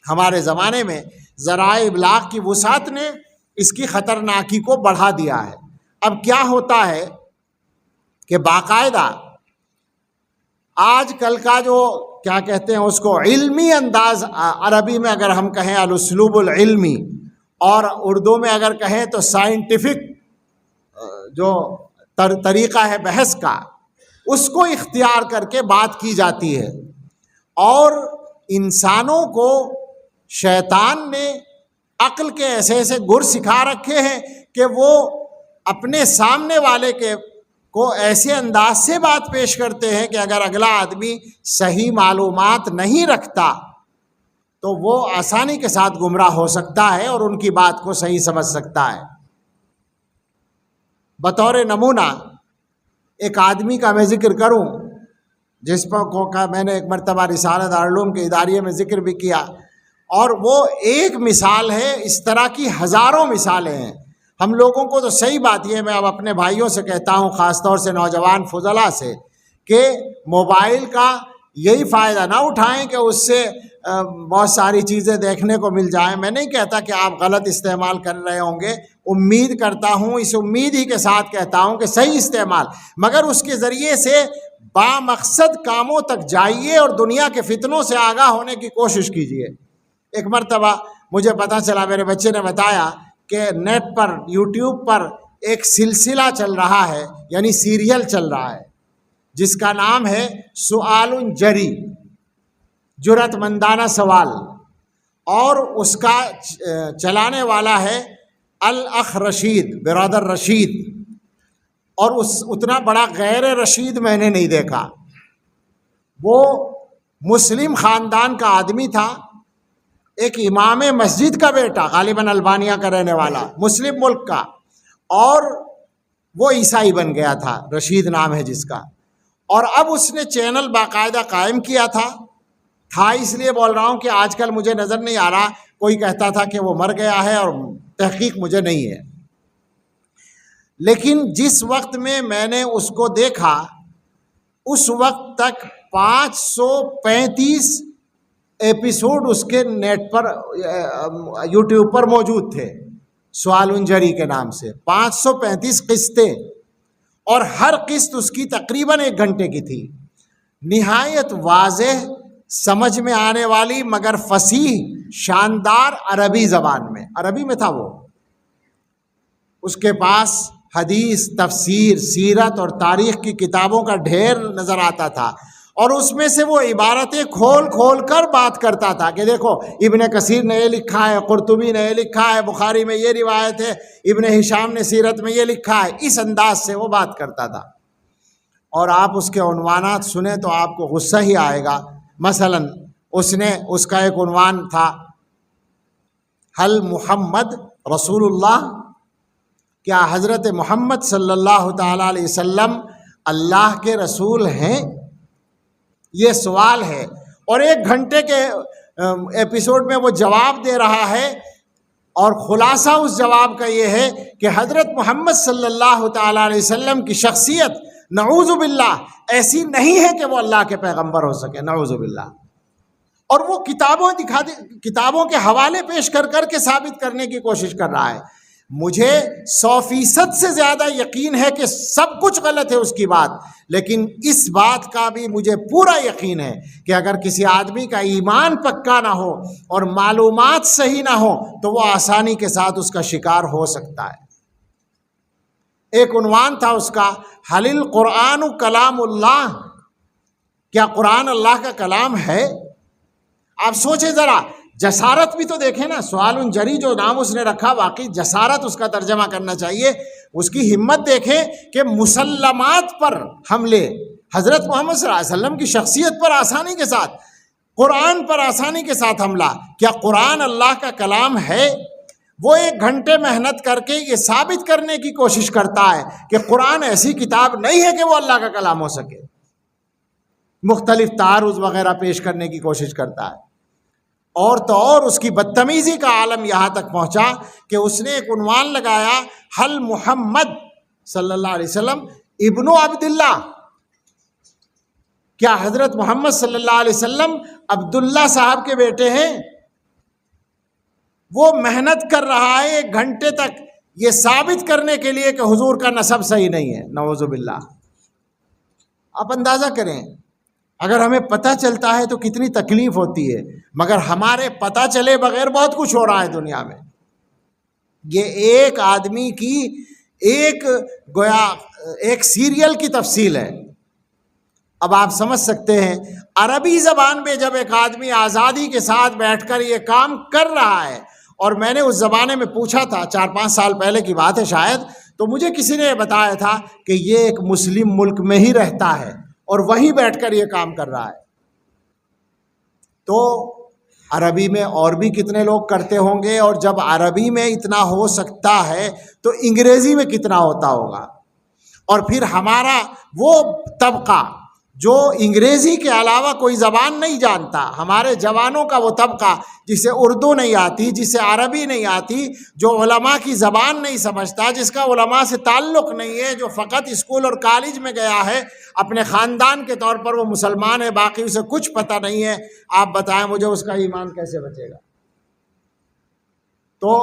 ہمارے زمانے میں ذرائع ابلاغ کی وسعت نے اس کی خطرناکی کو بڑھا دیا ہے۔ اب کیا ہوتا ہے کہ باقاعدہ آج کل کا جو کیا کہتے ہیں اس کو علمی انداز، عربی میں اگر ہم کہیں الاسلوب العلمی، اور اردو میں اگر کہیں تو سائنٹیفک جو طریقہ ہے بحث کا، اس کو اختیار کر کے بات کی جاتی ہے، اور انسانوں کو شیطان نے عقل کے ایسے ایسے گر سکھا رکھے ہیں کہ وہ اپنے سامنے والے کے کو ایسے انداز سے بات پیش کرتے ہیں کہ اگر اگلا آدمی صحیح معلومات نہیں رکھتا تو وہ آسانی کے ساتھ گمراہ ہو سکتا ہے اور ان کی بات کو صحیح سمجھ سکتا ہے۔ بطور نمونہ ایک آدمی کا میں ذکر کروں جس پر میں نے ایک مرتبہ رسالہ دارالعلوم کے اداریے میں ذکر بھی کیا، اور وہ ایک مثال ہے، اس طرح کی ہزاروں مثالیں ہیں۔ ہم لوگوں کو تو صحیح بات یہ، میں اب اپنے بھائیوں سے کہتا ہوں، خاص طور سے نوجوان فضلاء سے، کہ موبائل کا یہی فائدہ نہ اٹھائیں کہ اس سے بہت ساری چیزیں دیکھنے کو مل جائیں۔ میں نہیں کہتا کہ آپ غلط استعمال کر رہے ہوں گے، امید کرتا ہوں، اس امید ہی کے ساتھ کہتا ہوں کہ صحیح استعمال، مگر اس کے ذریعے سے بامقصد کاموں تک جائیے اور دنیا کے فتنوں سے آگاہ ہونے کی کوشش کیجیے۔ ایک مرتبہ مجھے پتہ چلا، میرے بچے نے بتایا کہ نیٹ پر، یوٹیوب پر ایک سلسلہ چل رہا ہے، یعنی سیریل چل رہا ہے، جس کا نام ہے سؤال جری، جرأت مندانہ سوال، اور اس کا چلانے والا ہے الاخ رشید، برادر رشید، اور اتنا بڑا غیر رشید میں نے نہیں دیکھا۔ وہ مسلم خاندان کا آدمی تھا، ایک امام مسجد کا بیٹا، غالباً البانیہ کا رہنے والا، مسلم ملک کا، اور وہ عیسائی بن گیا تھا، رشید نام ہے جس کا، اور اب اس نے چینل باقاعدہ قائم کیا تھا اس لیے بول رہا ہوں کہ آج کل مجھے نظر نہیں آ رہا، کوئی کہتا تھا کہ وہ مر گیا ہے، اور تحقیق مجھے نہیں ہے، لیکن جس وقت میں نے اس کو دیکھا، اس وقت تک 535 ایپیسوڈ اس کے نیٹ پر، یوٹیوب پر موجود تھے، سؤال جری کے نام سے 535 قسطیں، اور ہر قسط اس کی تقریباً 1 گھنٹے کی تھی، نہایت واضح، سمجھ میں آنے والی مگر فصیح، شاندار عربی زبان میں، عربی میں تھا وہ۔ اس کے پاس حدیث، تفسیر، سیرت اور تاریخ کی کتابوں کا ڈھیر نظر آتا تھا، اور اس میں سے وہ عبارتیں کھول کھول کر بات کرتا تھا کہ دیکھو ابن کثیر نے یہ لکھا ہے، قرطبی نے یہ لکھا ہے، بخاری میں یہ روایت ہے، ابن ہشام نے سیرت میں یہ لکھا ہے، اس انداز سے وہ بات کرتا تھا۔ اور آپ اس کے عنوانات سنیں تو آپ کو غصہ ہی آئے گا۔ مثلا اس کا ایک عنوان تھا، حل محمد رسول اللہ، کیا حضرت محمد صلی اللہ تعالیٰ علیہ وسلم اللہ کے رسول ہیں؟ یہ سوال ہے، اور 1 گھنٹے کے ایپیسوڈ میں وہ جواب دے رہا ہے، اور خلاصہ اس جواب کا یہ ہے کہ حضرت محمد صلی اللہ تعالیٰ علیہ وسلم کی شخصیت نعوذ باللہ ایسی نہیں ہے کہ وہ اللہ کے پیغمبر ہو سکے، نعوذ باللہ، اور وہ کتابوں کے حوالے پیش کر کر کے ثابت کرنے کی کوشش کر رہا ہے۔ مجھے 100% سے زیادہ یقین ہے کہ سب کچھ غلط ہے اس کی بات، لیکن اس بات کا بھی مجھے پورا یقین ہے کہ اگر کسی آدمی کا ایمان پکا نہ ہو اور معلومات صحیح نہ ہو تو وہ آسانی کے ساتھ اس کا شکار ہو سکتا ہے۔ ایک عنوان تھا اس کا، حل القرآن کلام اللہ، کیا قرآن اللہ کا کلام ہے؟ آپ سوچیں ذرا، جسارت بھی تو دیکھیں نا، سؤال جری جو نام اس نے رکھا، واقعی جسارت اس کا ترجمہ کرنا چاہیے، اس کی ہمت دیکھیں کہ مسلمات پر حملے، حضرت محمد صلی اللہ علیہ وسلم کی شخصیت پر آسانی کے ساتھ، قرآن پر آسانی کے ساتھ حملہ، کیا قرآن اللہ کا کلام ہے؟ وہ 1 گھنٹے محنت کر کے یہ ثابت کرنے کی کوشش کرتا ہے کہ قرآن ایسی کتاب نہیں ہے کہ وہ اللہ کا کلام ہو سکے، مختلف تعارض وغیرہ پیش کرنے کی کوشش کرتا ہے، اور تو اور اس کی بدتمیزی کا عالم یہاں تک پہنچا کہ اس نے ایک عنوان لگایا، حل محمد صلی اللہ علیہ وسلم ابن عبداللہ، کیا حضرت محمد صلی اللہ علیہ وسلم عبداللہ صاحب کے بیٹے ہیں؟ وہ محنت کر رہا ہے 1 گھنٹے تک یہ ثابت کرنے کے لیے کہ حضور کا نسب صحیح نہیں ہے، نعوذ باللہ۔ آپ اندازہ کریں، اگر ہمیں پتہ چلتا ہے تو کتنی تکلیف ہوتی ہے، مگر ہمارے پتہ چلے بغیر بہت کچھ ہو رہا ہے دنیا میں۔ یہ ایک آدمی کی ایک سیریل کی تفصیل ہے۔ اب آپ سمجھ سکتے ہیں، عربی زبان میں جب ایک آدمی آزادی کے ساتھ بیٹھ کر یہ کام کر رہا ہے، اور میں نے اس زمانے میں پوچھا تھا، 4-5 سال پہلے کی بات ہے شاید، تو مجھے کسی نے بتایا تھا کہ یہ ایک مسلم ملک میں ہی رہتا ہے اور وہیں بیٹھ کر یہ کام کر رہا ہے. تو عربی میں اور بھی کتنے لوگ کرتے ہوں گے، اور جب عربی میں اتنا ہو سکتا ہے تو انگریزی میں کتنا ہوتا ہوگا. اور پھر ہمارا وہ طبقہ جو انگریزی کے علاوہ کوئی زبان نہیں جانتا، ہمارے جوانوں کا وہ طبقہ جسے اردو نہیں آتی، جسے عربی نہیں آتی، جو علماء کی زبان نہیں سمجھتا، جس کا علماء سے تعلق نہیں ہے، جو فقط اسکول اور کالج میں گیا ہے، اپنے خاندان کے طور پر وہ مسلمان ہے، باقی اسے کچھ پتہ نہیں ہے. آپ بتائیں مجھے اس کا ایمان کیسے بچے گا؟ تو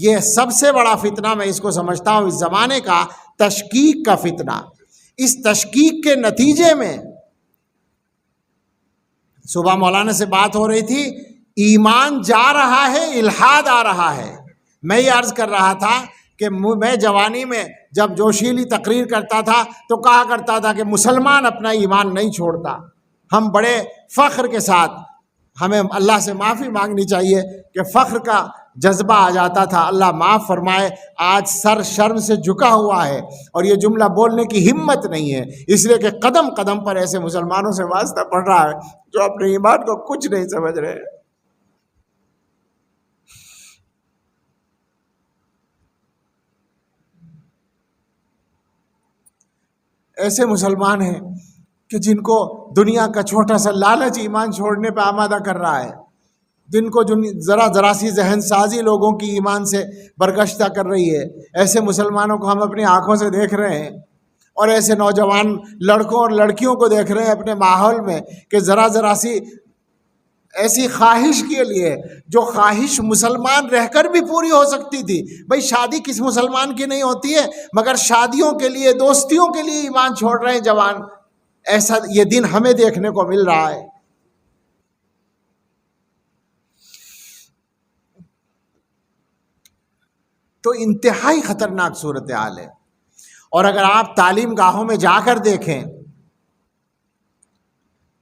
یہ سب سے بڑا فتنہ میں اس کو سمجھتا ہوں اس زمانے کا تشکیک کا فتنہ. اس تشکیک کے نتیجے میں صبح مولانا سے بات ہو رہی تھی، ایمان جا رہا ہے، الحاد آ رہا ہے. میں یہ عرض کر رہا تھا کہ میں جوانی میں جب جوشیلی تقریر کرتا تھا تو کہا کرتا تھا کہ مسلمان اپنا ایمان نہیں چھوڑتا. ہم بڑے فخر کے ساتھ، ہمیں اللہ سے معافی مانگنی چاہیے کہ فخر کا جذبہ آ جاتا تھا. اللہ معاف فرمائے، آج سر شرم سے جھکا ہوا ہے اور یہ جملہ بولنے کی ہمت نہیں ہے، اس لیے کہ قدم قدم پر ایسے مسلمانوں سے واسطہ پڑ رہا ہے جو اپنے ایمان کو کچھ نہیں سمجھ رہے. ایسے مسلمان ہیں کہ جن کو دنیا کا چھوٹا سا لالچ ایمان چھوڑنے پہ آمادہ کر رہا ہے، جن کو ذرا سی ذہن سازی لوگوں کی ایمان سے برگشتہ کر رہی ہے. ایسے مسلمانوں کو ہم اپنی آنکھوں سے دیکھ رہے ہیں، اور ایسے نوجوان لڑکوں اور لڑکیوں کو دیکھ رہے ہیں اپنے ماحول میں کہ ذرا سی ایسی خواہش کے لیے، جو خواہش مسلمان رہ کر بھی پوری ہو سکتی تھی. بھائی شادی کس مسلمان کی نہیں ہوتی ہے، مگر شادیوں کے لیے، دوستیوں کے لیے ایمان چھوڑ رہے ہیں جوان. ایسا یہ دن ہمیں دیکھنے کو مل رہا ہے. تو انتہائی خطرناک صورتحال ہے. اور اگر آپ تعلیم گاہوں میں جا کر دیکھیں،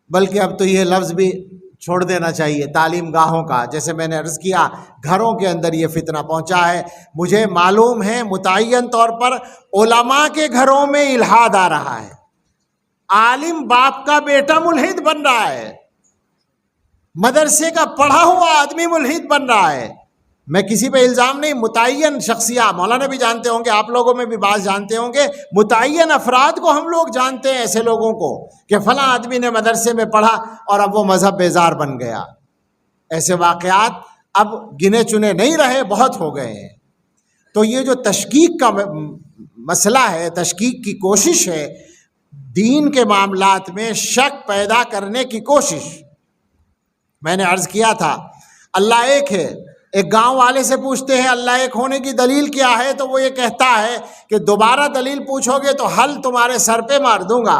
بلکہ اب تو یہ لفظ بھی چھوڑ دینا چاہیے تعلیم گاہوں کا، جیسے میں نے عرض کیا گھروں کے اندر یہ فتنہ پہنچا ہے. مجھے معلوم ہے متعین طور پر علماء کے گھروں میں الحاد آ رہا ہے. عالم باپ کا بیٹا ملحد بن رہا ہے، مدرسے کا پڑھا ہوا آدمی ملحد بن رہا ہے. میں کسی پہ الزام نہیں، متعین شخصیات، مولانا بھی جانتے ہوں گے، آپ لوگوں میں بھی بعض جانتے ہوں گے، متعین افراد کو ہم لوگ جانتے ہیں، ایسے لوگوں کو کہ فلاں آدمی نے مدرسے میں پڑھا اور اب وہ مذہب بیزار بن گیا. ایسے واقعات اب گنے چنے نہیں رہے، بہت ہو گئے ہیں. تو یہ جو تشکیک کا مسئلہ ہے، تشکیک کی کوشش ہے، دین کے معاملات میں شک پیدا کرنے کی کوشش. میں نے عرض کیا تھا اللہ ایک ہے. ایک گاؤں والے سے پوچھتے ہیں اللہ ایک ہونے کی دلیل کیا ہے، تو وہ یہ کہتا ہے کہ دوبارہ دلیل پوچھو گے تو حل تمہارے سر پہ مار دوں گا.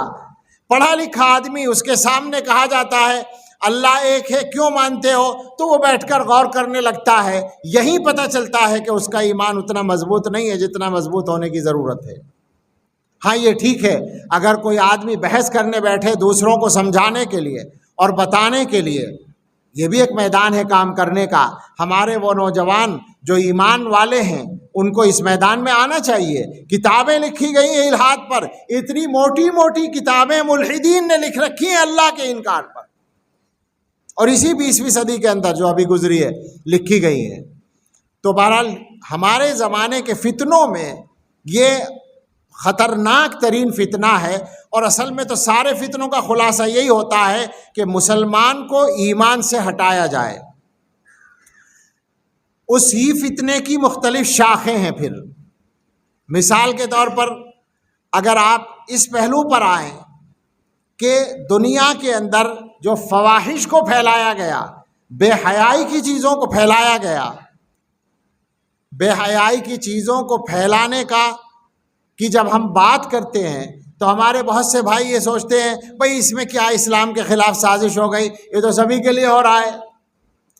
پڑھا لکھا آدمی، اس کے سامنے کہا جاتا ہے اللہ ایک ہے، کیوں مانتے ہو، تو وہ بیٹھ کر غور کرنے لگتا ہے. یہی پتہ چلتا ہے کہ اس کا ایمان اتنا مضبوط نہیں ہے جتنا مضبوط ہونے کی ضرورت ہے. ہاں یہ ٹھیک ہے، اگر کوئی آدمی بحث کرنے بیٹھے دوسروں کو سمجھانے کے لیے اور بتانے کے لیے، یہ بھی ایک میدان ہے کام کرنے کا. ہمارے وہ نوجوان جو ایمان والے ہیں ان کو اس میدان میں آنا چاہیے. کتابیں لکھی گئی ہیں الحاد پر، اتنی موٹی موٹی کتابیں ملحدین نے لکھ رکھی ہیں اللہ کے انکار پر، اور اسی 20ویں صدی کے اندر جو ابھی گزری ہے لکھی گئی ہیں. تو بہرحال ہمارے زمانے کے فتنوں میں یہ خطرناک ترین فتنہ ہے. اور اصل میں تو سارے فتنوں کا خلاصہ یہی ہوتا ہے کہ مسلمان کو ایمان سے ہٹایا جائے. اسی فتنے کی مختلف شاخیں ہیں. پھر مثال کے طور پر اگر آپ اس پہلو پر آئیں کہ دنیا کے اندر جو فواحش کو پھیلایا گیا، بے حیائی کی چیزوں کو پھیلایا گیا، بے حیائی کی چیزوں کو پھیلانے کی جب ہم بات کرتے ہیں تو ہمارے بہت سے بھائی یہ سوچتے ہیں بھئی اس میں کیا اسلام کے خلاف سازش ہو گئی، یہ تو سبھی کے لیے ہو رہا ہے.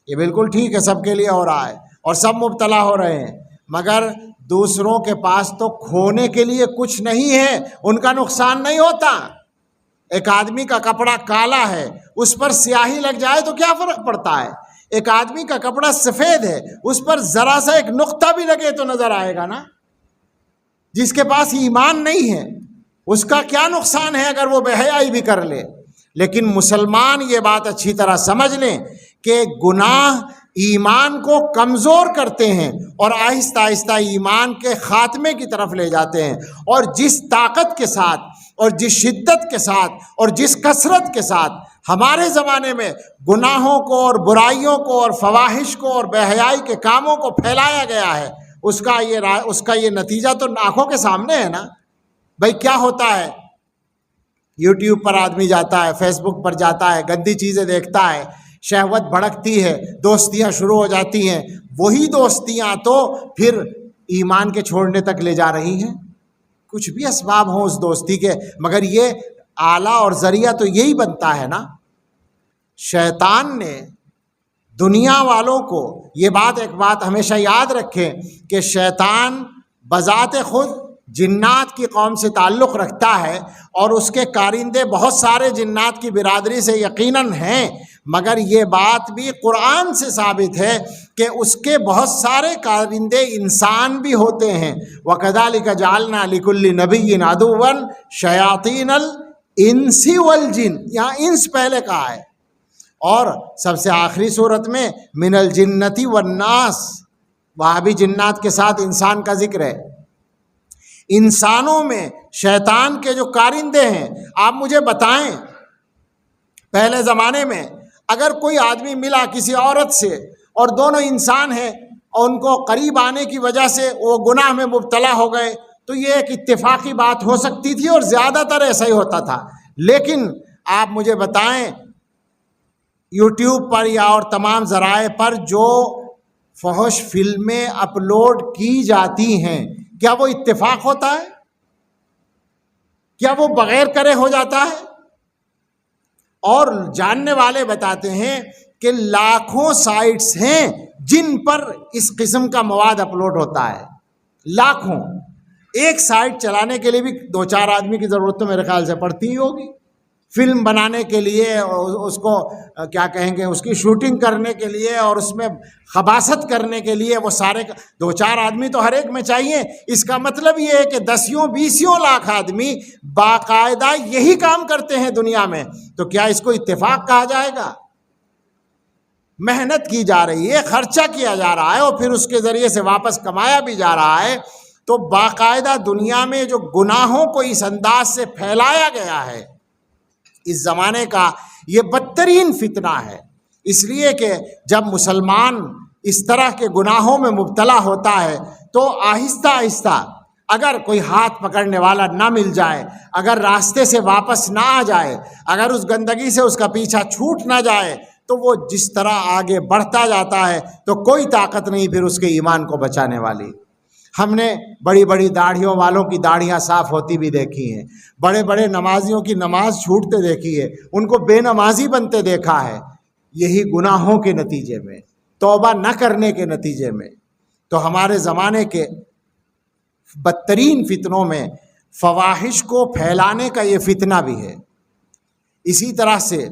یہ بالکل ٹھیک ہے، سب کے لیے ہو رہا ہے اور سب مبتلا ہو رہے ہیں، مگر دوسروں کے پاس تو کھونے کے لیے کچھ نہیں ہے، ان کا نقصان نہیں ہوتا. ایک آدمی کا کپڑا کالا ہے، اس پر سیاہی لگ جائے تو کیا فرق پڑتا ہے؟ ایک آدمی کا کپڑا سفید ہے، اس پر ذرا سا ایک نقطہ بھی لگے تو نظر آئے گا نا. جس کے پاس ایمان نہیں ہے اس کا کیا نقصان ہے اگر وہ بے حیائی بھی کر لے؟ لیکن مسلمان یہ بات اچھی طرح سمجھ لیں کہ گناہ ایمان کو کمزور کرتے ہیں اور آہستہ آہستہ ایمان کے خاتمے کی طرف لے جاتے ہیں، اور جس طاقت کے ساتھ اور جس شدت کے ساتھ اور جس کثرت کے ساتھ ہمارے زمانے میں گناہوں کو اور برائیوں کو اور فواحش کو اور بے حیائی کے کاموں کو پھیلایا گیا ہے، اس کا یہ نتیجہ تو آنکھوں کے سامنے ہے نا۔ بھائی کیا ہوتا ہے؟ یوٹیوب پر آدمی جاتا ہے، فیس بک پر جاتا ہے، گندی چیزیں دیکھتا ہے، شہوت بھڑکتی ہے، دوستیاں شروع ہو جاتی ہیں۔ وہی دوستیاں تو پھر ایمان کے چھوڑنے تک لے جا رہی ہیں، کچھ بھی اسباب ہوں اس دوستی کے، مگر یہ آلہ اور ذریعہ تو یہی بنتا ہے نا۔ شیطان نے دنیا والوں کو ایک بات ہمیشہ یاد رکھیں کہ شیطان بذات خود جنات کی قوم سے تعلق رکھتا ہے اور اس کے کارندے بہت سارے جنات کی برادری سے یقیناً ہیں، مگر یہ بات بھی قرآن سے ثابت ہے کہ اس کے بہت سارے کارندے انسان بھی ہوتے ہیں۔ وَكَذَلِكَ جَعَلْنَا لِكُلِّ نَبِيٍّ عَدُوًّا شَيَاطِينَ الْإِنسِ وَالْجِنِّ، یہاں انس پہلے کہا ہے، اور سب سے آخری صورت میں من الجنتی والناس، وہاں بھی جنات کے ساتھ انسان کا ذکر ہے۔ انسانوں میں شیطان کے جو کارندے ہیں، آپ مجھے بتائیں پہلے زمانے میں اگر کوئی آدمی ملا کسی عورت سے اور دونوں انسان ہیں اور ان کو قریب آنے کی وجہ سے وہ گناہ میں مبتلا ہو گئے تو یہ ایک اتفاقی بات ہو سکتی تھی اور زیادہ تر ایسا ہی ہوتا تھا۔ لیکن آپ مجھے بتائیں یوٹیوب پر یا اور تمام ذرائع پر جو فحش فلمیں اپلوڈ کی جاتی ہیں، کیا وہ اتفاق ہوتا ہے؟ کیا وہ بغیر کرے ہو جاتا ہے؟ اور جاننے والے بتاتے ہیں کہ لاکھوں سائٹس ہیں جن پر اس قسم کا مواد اپلوڈ ہوتا ہے، لاکھوں۔ ایک سائٹ چلانے کے لیے بھی 2-4 آدمی کی ضرورت تو میرے خیال سے پڑتی ہی ہوگی، فلم بنانے کے لیے، اس کو کیا کہیں گے، اس کی شوٹنگ کرنے کے لیے اور اس میں خباثت کرنے کے لیے وہ سارے 2-4 آدمی تو ہر ایک میں چاہیے۔ اس کا مطلب یہ ہے کہ 10-20 لاکھ آدمی باقاعدہ یہی کام کرتے ہیں دنیا میں، تو کیا اس کو اتفاق کہا جائے گا؟ محنت کی جا رہی ہے، خرچہ کیا جا رہا ہے اور پھر اس کے ذریعے سے واپس کمایا بھی جا رہا ہے، تو باقاعدہ دنیا میں جو گناہوں کو اس انداز سے پھیلایا گیا ہے، اس زمانے کا یہ بدترین فتنہ ہے۔ اس لیے کہ جب مسلمان اس طرح کے گناہوں میں مبتلا ہوتا ہے تو آہستہ آہستہ اگر کوئی ہاتھ پکڑنے والا نہ مل جائے، اگر راستے سے واپس نہ آ جائے، اگر اس گندگی سے اس کا پیچھا چھوٹ نہ جائے، تو وہ جس طرح آگے بڑھتا جاتا ہے تو کوئی طاقت نہیں پھر اس کے ایمان کو بچانے والی۔ ہم نے بڑی بڑی داڑھیوں والوں کی داڑھیاں صاف ہوتی بھی دیکھی ہیں، بڑے بڑے نمازیوں کی نماز چھوٹتے دیکھی ہے، ان کو بے نمازی بنتے دیکھا ہے، یہی گناہوں کے نتیجے میں، توبہ نہ کرنے کے نتیجے میں۔ تو ہمارے زمانے کے بدترین فتنوں میں فواحش کو پھیلانے کا یہ فتنہ بھی ہے۔ اسی طرح سے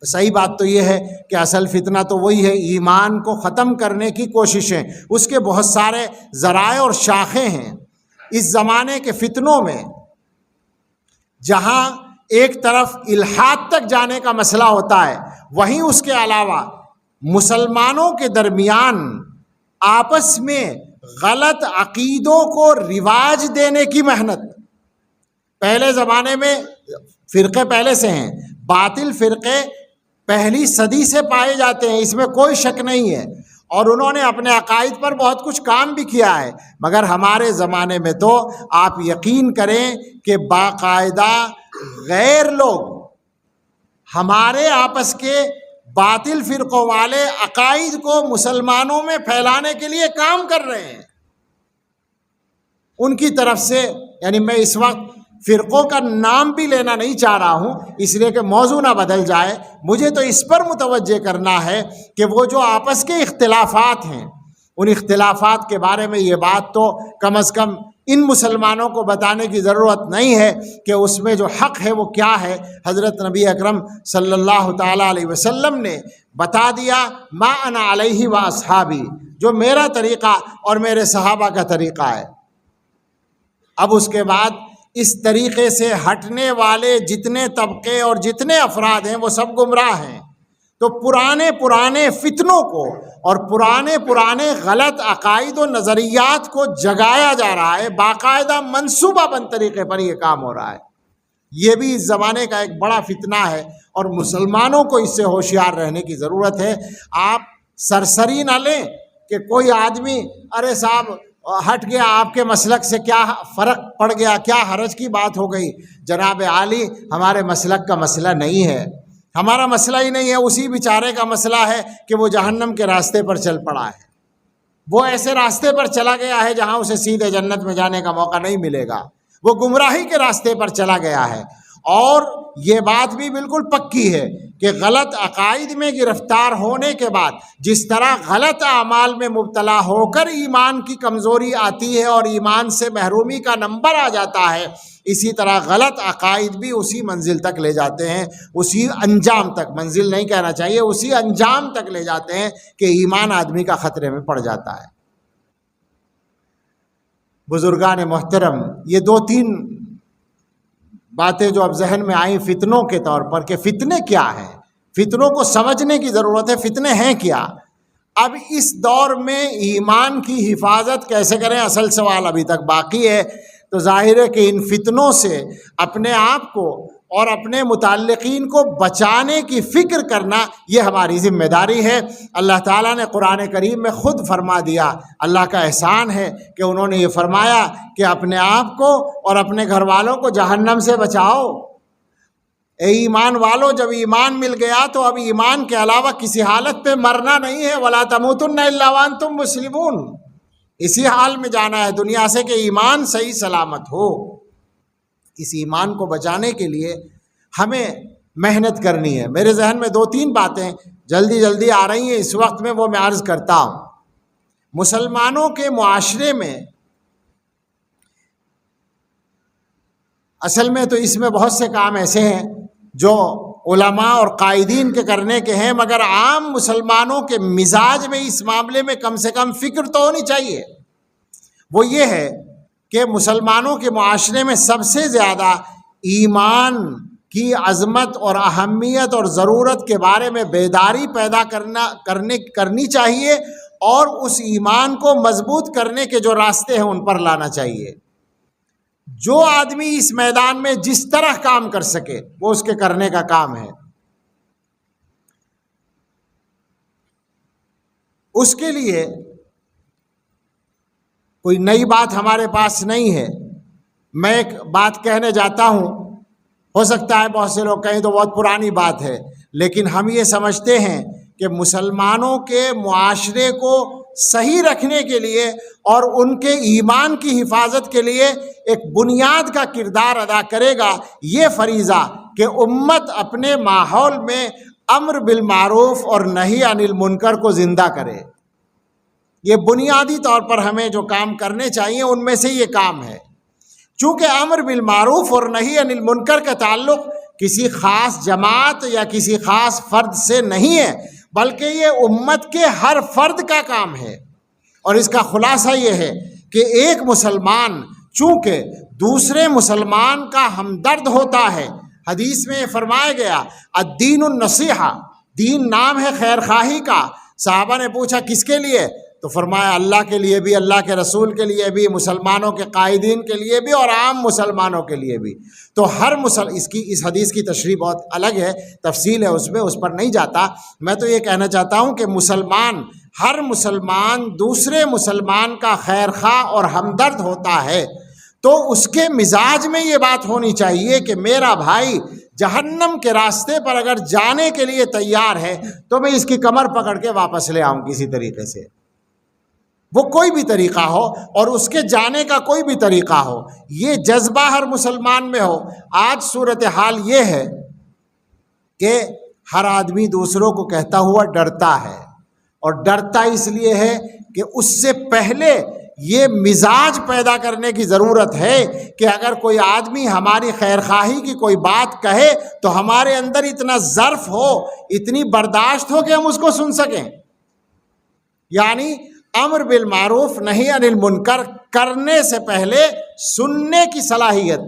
صحیح بات تو یہ ہے کہ اصل فتنہ تو وہی ہے، ایمان کو ختم کرنے کی کوششیں، اس کے بہت سارے ذرائع اور شاخیں ہیں۔ اس زمانے کے فتنوں میں جہاں ایک طرف الحاد تک جانے کا مسئلہ ہوتا ہے، وہیں اس کے علاوہ مسلمانوں کے درمیان آپس میں غلط عقیدوں کو رواج دینے کی محنت۔ پہلے زمانے میں فرقے پہلے سے ہیں، باطل فرقے پہلی صدی سے پائے جاتے ہیں، اس میں کوئی شک نہیں ہے، اور انہوں نے اپنے عقائد پر بہت کچھ کام بھی کیا ہے، مگر ہمارے زمانے میں تو آپ یقین کریں کہ باقاعدہ غیر لوگ ہمارے آپس کے باطل فرقوں والے عقائد کو مسلمانوں میں پھیلانے کے لیے کام کر رہے ہیں۔ ان کی طرف سے، یعنی میں اس وقت فرقوں کا نام بھی لینا نہیں چاہ رہا ہوں اس لیے کہ موضوع نہ بدل جائے، مجھے تو اس پر متوجہ کرنا ہے کہ وہ جو آپس کے اختلافات ہیں، ان اختلافات کے بارے میں یہ بات تو کم از کم ان مسلمانوں کو بتانے کی ضرورت نہیں ہے کہ اس میں جو حق ہے وہ کیا ہے۔ حضرت نبی اکرم صلی اللہ تعالیٰ علیہ وسلم نے بتا دیا، ما انا علیہ و اصحابی، جو میرا طریقہ اور میرے صحابہ کا طریقہ ہے۔ اب اس کے بعد اس طریقے سے ہٹنے والے جتنے طبقے اور جتنے افراد ہیں وہ سب گمراہ ہیں۔ تو پرانے فتنوں کو اور پرانے غلط عقائد و نظریات کو جگایا جا رہا ہے، باقاعدہ منصوبہ بند طریقے پر یہ کام ہو رہا ہے۔ یہ بھی اس زمانے کا ایک بڑا فتنہ ہے اور مسلمانوں کو اس سے ہوشیار رہنے کی ضرورت ہے۔ آپ سرسری نہ لیں کہ کوئی آدمی ارے صاحب ہٹ گیا، آپ کے مسلک سے کیا فرق پڑ گیا، کیا حرج کی بات ہو گئی۔ جناب عالی، ہمارے مسلک کا مسئلہ نہیں ہے، ہمارا مسئلہ ہی نہیں ہے، اسی بیچارے کا مسئلہ ہے کہ وہ جہنم کے راستے پر چل پڑا ہے، وہ ایسے راستے پر چلا گیا ہے جہاں اسے سیدھے جنت میں جانے کا موقع نہیں ملے گا، وہ گمراہی کے راستے پر چلا گیا ہے۔ اور یہ بات بھی بالکل پکی ہے کہ غلط عقائد میں گرفتار ہونے کے بعد جس طرح غلط اعمال میں مبتلا ہو کر ایمان کی کمزوری آتی ہے اور ایمان سے محرومی کا نمبر آ جاتا ہے، اسی طرح غلط عقائد بھی اسی منزل تک لے جاتے ہیں، اسی انجام تک، منزل نہیں کہنا چاہیے، اسی انجام تک لے جاتے ہیں کہ ایمان آدمی کا خطرے میں پڑ جاتا ہے۔ بزرگان محترم، یہ 2-3 باتیں جو اب ذہن میں آئیں فتنوں کے طور پر کہ فتنے کیا ہیں، فتنوں کو سمجھنے کی ضرورت ہے، فتنے ہیں کیا۔ اب اس دور میں ایمان کی حفاظت کیسے کریں، اصل سوال ابھی تک باقی ہے۔ تو ظاہر ہے کہ ان فتنوں سے اپنے آپ کو اور اپنے متعلقین کو بچانے کی فکر کرنا یہ ہماری ذمہ داری ہے۔ اللہ تعالیٰ نے قرآن کریم میں خود فرما دیا، اللہ کا احسان ہے کہ انہوں نے یہ فرمایا کہ اپنے آپ کو اور اپنے گھر والوں کو جہنم سے بچاؤ۔ اے ایمان والو، جب ایمان مل گیا تو اب ایمان کے علاوہ کسی حالت پہ مرنا نہیں ہے، وَلَا تَمُوتُنَّ إِلَّا وَأَنْتُمْ مُسْلِمُونَ، اسی حال میں جانا ہے دنیا سے کہ ایمان صحیح سلامت ہو۔ اس ایمان کو بچانے کے لیے ہمیں محنت کرنی ہے۔ میرے ذہن میں 2-3 باتیں جلدی آ رہی ہیں اس وقت میں، وہ میں عرض کرتا ہوں۔ مسلمانوں کے معاشرے میں اصل میں تو اس میں بہت سے کام ایسے ہیں جو علماء اور قائدین کے کرنے کے ہیں، مگر عام مسلمانوں کے مزاج میں اس معاملے میں کم سے کم فکر تو ہونی چاہیے۔ وہ یہ ہے کہ مسلمانوں کے معاشرے میں سب سے زیادہ ایمان کی عظمت اور اہمیت اور ضرورت کے بارے میں بیداری پیدا کرنی چاہیے، اور اس ایمان کو مضبوط کرنے کے جو راستے ہیں ان پر لانا چاہیے۔ جو آدمی اس میدان میں جس طرح کام کر سکے وہ اس کے کرنے کا کام ہے۔ اس کے لیے کوئی نئی بات ہمارے پاس نہیں ہے۔ میں ایک بات کہنے جاتا ہوں، ہو سکتا ہے بہت سے لوگ کہیں تو بہت پرانی بات ہے، لیکن ہم یہ سمجھتے ہیں کہ مسلمانوں کے معاشرے کو صحیح رکھنے کے لیے اور ان کے ایمان کی حفاظت کے لیے ایک بنیاد کا کردار ادا کرے گا یہ فریضہ کہ امت اپنے ماحول میں امر بالمعروف اور نہی عن المنکر کو زندہ کرے۔ یہ بنیادی طور پر ہمیں جو کام کرنے چاہیے ان میں سے یہ کام ہے۔ چونکہ امر بالمعروف اور نہی عن المنکر کا تعلق کسی خاص جماعت یا کسی خاص فرد سے نہیں ہے، بلکہ یہ امت کے ہر فرد کا کام ہے۔ اور اس کا خلاصہ یہ ہے کہ ایک مسلمان چونکہ دوسرے مسلمان کا ہمدرد ہوتا ہے، حدیث میں فرمایا گیا الدین النصیحہ، دین نام ہے خیر خواہی کا۔ صحابہ نے پوچھا کس کے لیے؟ تو فرمایا اللہ کے لیے بھی، اللہ کے رسول کے لیے بھی، مسلمانوں کے قائدین کے لیے بھی اور عام مسلمانوں کے لیے بھی۔ تو اس حدیث کی تشریح بہت الگ ہے، تفصیل ہے اس میں، اس پر نہیں جاتا۔ میں تو یہ کہنا چاہتا ہوں کہ ہر مسلمان دوسرے مسلمان کا خیر خواہ اور ہمدرد ہوتا ہے، تو اس کے مزاج میں یہ بات ہونی چاہیے کہ میرا بھائی جہنم کے راستے پر اگر جانے کے لیے تیار ہے تو میں اس کی کمر پکڑ کے واپس لے آؤں کسی طریقے سے، وہ کوئی بھی طریقہ ہو اور اس کے جانے کا کوئی بھی طریقہ ہو، یہ جذبہ ہر مسلمان میں ہو۔ آج صورتحال یہ ہے کہ ہر آدمی دوسروں کو کہتا ہوا ڈرتا ہے، اور ڈرتا اس لیے ہے کہ اس سے پہلے یہ مزاج پیدا کرنے کی ضرورت ہے کہ اگر کوئی آدمی ہماری خیر خواہی کی کوئی بات کہے تو ہمارے اندر اتنا ظرف ہو، اتنی برداشت ہو کہ ہم اس کو سن سکیں۔ یعنی امر بالمعروف نہی عن المنکر کرنے سے پہلے سننے کی صلاحیت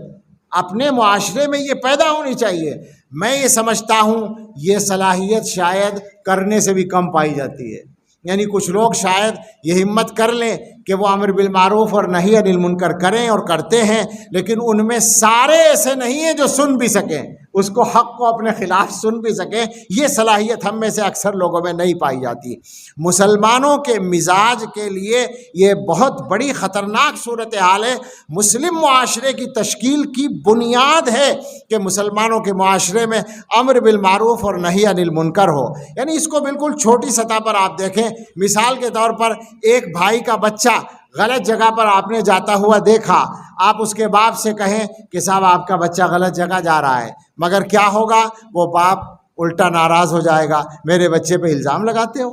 اپنے معاشرے میں یہ پیدا ہونی چاہیے۔ میں یہ سمجھتا ہوں یہ صلاحیت شاید کرنے سے بھی کم پائی جاتی ہے، یعنی کچھ لوگ شاید یہ ہمت کر لیں کہ وہ امر بالمعروف اور نہی عن المنکر کریں اور کرتے ہیں، لیکن ان میں سارے ایسے نہیں ہیں جو سن بھی سکیں، اس کو حق کو اپنے خلاف سن بھی سکیں۔ یہ صلاحیت ہم میں سے اکثر لوگوں میں نہیں پائی جاتی۔ مسلمانوں کے مزاج کے لیے یہ بہت بڑی خطرناک صورتحال ہے۔ مسلم معاشرے کی تشکیل کی بنیاد ہے کہ مسلمانوں کے معاشرے میں امر بالمعروف اور نہی عن المنکر ہو۔ یعنی اس کو بالکل چھوٹی سطح پر آپ دیکھیں، مثال کے طور پر ایک بھائی کا بچہ غلط جگہ پر آپ نے جاتا ہوا دیکھا، آپ اس کے باپ سے کہیں کہ صاحب آپ کا بچہ غلط جگہ جا رہا ہے، مگر کیا ہوگا؟ وہ باپ الٹا ناراض ہو جائے گا، میرے بچے پہ الزام لگاتے ہو۔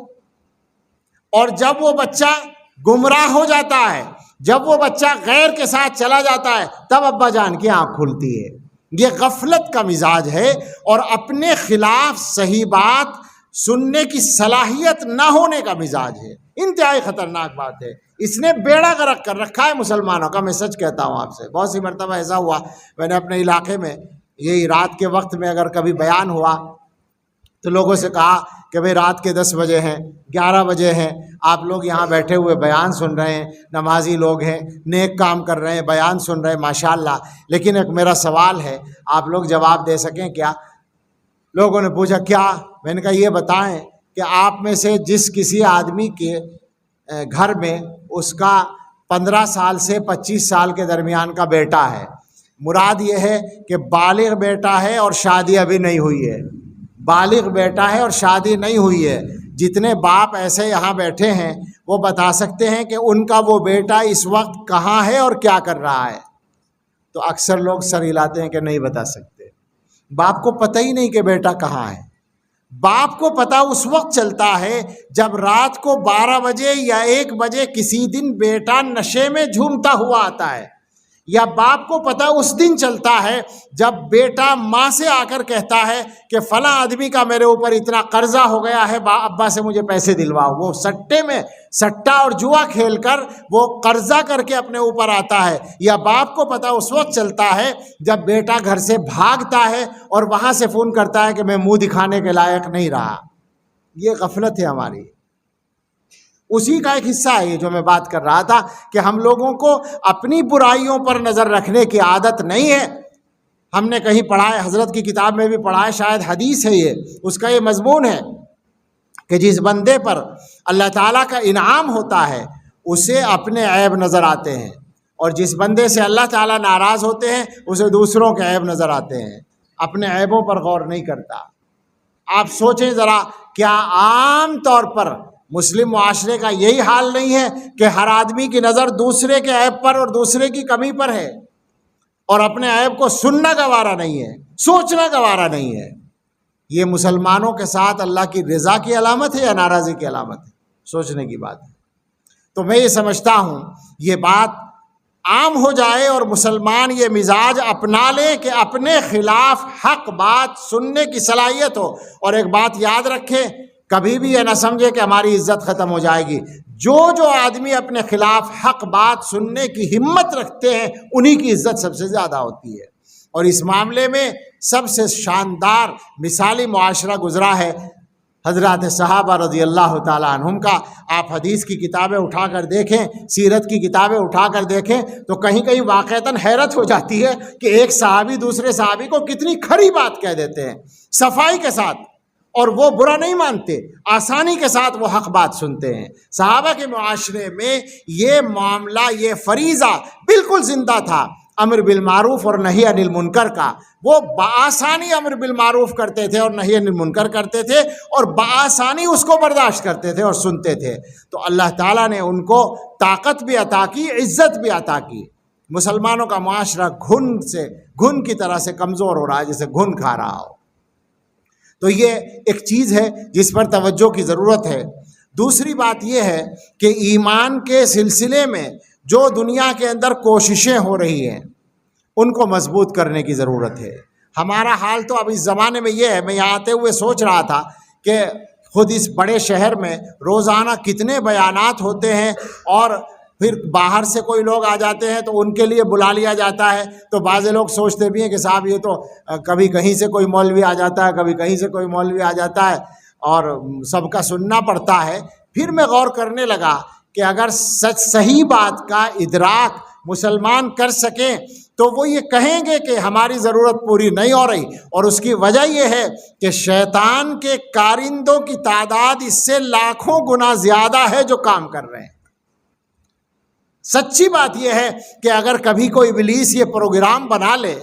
اور جب وہ بچہ گمراہ ہو جاتا ہے، جب وہ بچہ غیر کے ساتھ چلا جاتا ہے، تب ابا جان کی آنکھ کھلتی ہے۔ یہ غفلت کا مزاج ہے اور اپنے خلاف صحیح بات سننے کی صلاحیت نہ ہونے کا مزاج ہے۔ انتہائی خطرناک بات ہے، اس نے بیڑا غرق کر رکھا ہے مسلمانوں کا۔ میں سچ کہتا ہوں آپ سے، بہت سی مرتبہ ایسا ہوا، میں نے اپنے علاقے میں یہی رات کے وقت میں اگر کبھی بیان ہوا تو لوگوں سے کہا کہ بھئی رات کے 10 بجے ہیں، 11 بجے ہیں، آپ لوگ یہاں بیٹھے ہوئے بیان سن رہے ہیں، نمازی لوگ ہیں، نیک کام کر رہے ہیں، بیان سن رہے ہیں، ماشاءاللہ، لیکن ایک میرا سوال ہے، آپ لوگ جواب دے سکیں کیا؟ لوگوں نے پوچھا کیا؟ میں نے کہا یہ بتائیں کہ آپ میں سے جس کسی آدمی کے گھر میں اس کا 15 سال سے 25 سال کے درمیان کا بیٹا ہے، مراد یہ ہے کہ بالغ بیٹا ہے اور شادی ابھی نہیں ہوئی ہے، بالغ بیٹا ہے اور شادی نہیں ہوئی ہے، جتنے باپ ایسے یہاں بیٹھے ہیں وہ بتا سکتے ہیں کہ ان کا وہ بیٹا اس وقت کہاں ہے اور کیا کر رہا ہے؟ تو اکثر لوگ سر ہلاتے ہیں کہ نہیں بتا سکتے۔ باپ کو پتہ ہی نہیں کہ بیٹا کہاں ہے۔ باپ کو پتہ اس وقت چلتا ہے جب رات کو 12 بجے یا 1 بجے کسی دن بیٹا نشے میں جھومتا ہوا آتا ہے، یا باپ کو پتہ اس دن چلتا ہے جب بیٹا ماں سے آ کر کہتا ہے کہ فلاں آدمی کا میرے اوپر اتنا قرضہ ہو گیا ہے، ابا سے مجھے پیسے دلواؤ۔ وہ سٹے میں سٹا اور جوا کھیل کر وہ قرضہ کر کے اپنے اوپر آتا ہے۔ یا باپ کو پتہ اس وقت چلتا ہے جب بیٹا گھر سے بھاگتا ہے اور وہاں سے فون کرتا ہے کہ میں منہ دکھانے کے لائق نہیں رہا۔ یہ غفلت ہے ہماری، اسی کا ایک حصہ ہے یہ جو میں بات کر رہا تھا کہ ہم لوگوں کو اپنی برائیوں پر نظر رکھنے کی عادت نہیں ہے۔ ہم نے کہیں پڑھا ہے، حضرت کی کتاب میں بھی پڑھا ہے، شاید حدیث ہے یہ، اس کا یہ مضمون ہے کہ جس بندے پر اللہ تعالیٰ کا انعام ہوتا ہے اسے اپنے عیب نظر آتے ہیں، اور جس بندے سے اللہ تعالیٰ ناراض ہوتے ہیں اسے دوسروں کے عیب نظر آتے ہیں، اپنے عیبوں پر غور نہیں کرتا۔ آپ سوچیں ذرا، کیا عام طور پر مسلم معاشرے کا یہی حال نہیں ہے کہ ہر آدمی کی نظر دوسرے کے عیب پر اور دوسرے کی کمی پر ہے، اور اپنے عیب کو سننا گوارا نہیں ہے، سوچنا گوارا نہیں ہے؟ یہ مسلمانوں کے ساتھ اللہ کی رضا کی علامت ہے یا ناراضی کی علامت ہے؟ سوچنے کی بات ہے۔ تو میں یہ سمجھتا ہوں یہ بات عام ہو جائے اور مسلمان یہ مزاج اپنا لے کہ اپنے خلاف حق بات سننے کی صلاحیت ہو۔ اور ایک بات یاد رکھیں، کبھی بھی یہ نہ سمجھے کہ ہماری عزت ختم ہو جائے گی۔ جو آدمی اپنے خلاف حق بات سننے کی ہمت رکھتے ہیں انہی کی عزت سب سے زیادہ ہوتی ہے۔ اور اس معاملے میں سب سے شاندار مثالی معاشرہ گزرا ہے حضرات صحابہ رضی اللہ تعالیٰ عنہم کا۔ آپ حدیث کی کتابیں اٹھا کر دیکھیں، سیرت کی کتابیں اٹھا کر دیکھیں تو کہیں کہیں واقعتاً حیرت ہو جاتی ہے کہ ایک صحابی دوسرے صحابی کو کتنی کھری بات کہہ دیتے ہیں صفائی کے ساتھ، اور وہ برا نہیں مانتے، آسانی کے ساتھ وہ حق بات سنتے ہیں۔ صحابہ کے معاشرے میں یہ معاملہ، یہ فریضہ بالکل زندہ تھا، امر بالمعروف اور نہی عن المنکر کا۔ وہ بآسانی امر بالمعروف کرتے تھے اور نہی عن المنکر کرتے تھے، اور بآسانی اس کو برداشت کرتے تھے اور سنتے تھے۔ تو اللہ تعالیٰ نے ان کو طاقت بھی عطا کی، عزت بھی عطا کی۔ مسلمانوں کا معاشرہ گھن کی طرح سے کمزور ہو رہا ہے، جیسے گھن کھا رہا ہو۔ تو یہ ایک چیز ہے جس پر توجہ کی ضرورت ہے۔ دوسری بات یہ ہے کہ ایمان کے سلسلے میں جو دنیا کے اندر کوششیں ہو رہی ہیں ان کو مضبوط کرنے کی ضرورت ہے۔ ہمارا حال تو اب اس زمانے میں یہ ہے، میں یہاں آتے ہوئے سوچ رہا تھا کہ خود اس بڑے شہر میں روزانہ کتنے بیانات ہوتے ہیں، اور پھر باہر سے کوئی لوگ آ جاتے ہیں تو ان کے لیے بلا لیا جاتا ہے، تو بعض لوگ سوچتے بھی ہیں کہ صاحب یہ تو کبھی کہیں سے کوئی مولوی آ جاتا ہے، کبھی کہیں سے کوئی مولوی آ جاتا ہے اور سب کا سننا پڑتا ہے۔ پھر میں غور کرنے لگا کہ اگر صحیح بات کا ادراک مسلمان کر سکیں تو وہ یہ کہیں گے کہ ہماری ضرورت پوری نہیں ہو رہی، اور اس کی وجہ یہ ہے کہ شیطان کے کارندوں کی تعداد اس سے لاکھوں گنا زیادہ ہے جو کام کر رہے ہیں۔ سچی بات یہ ہے کہ اگر کبھی کوئی ابلیس یہ پروگرام بنا لے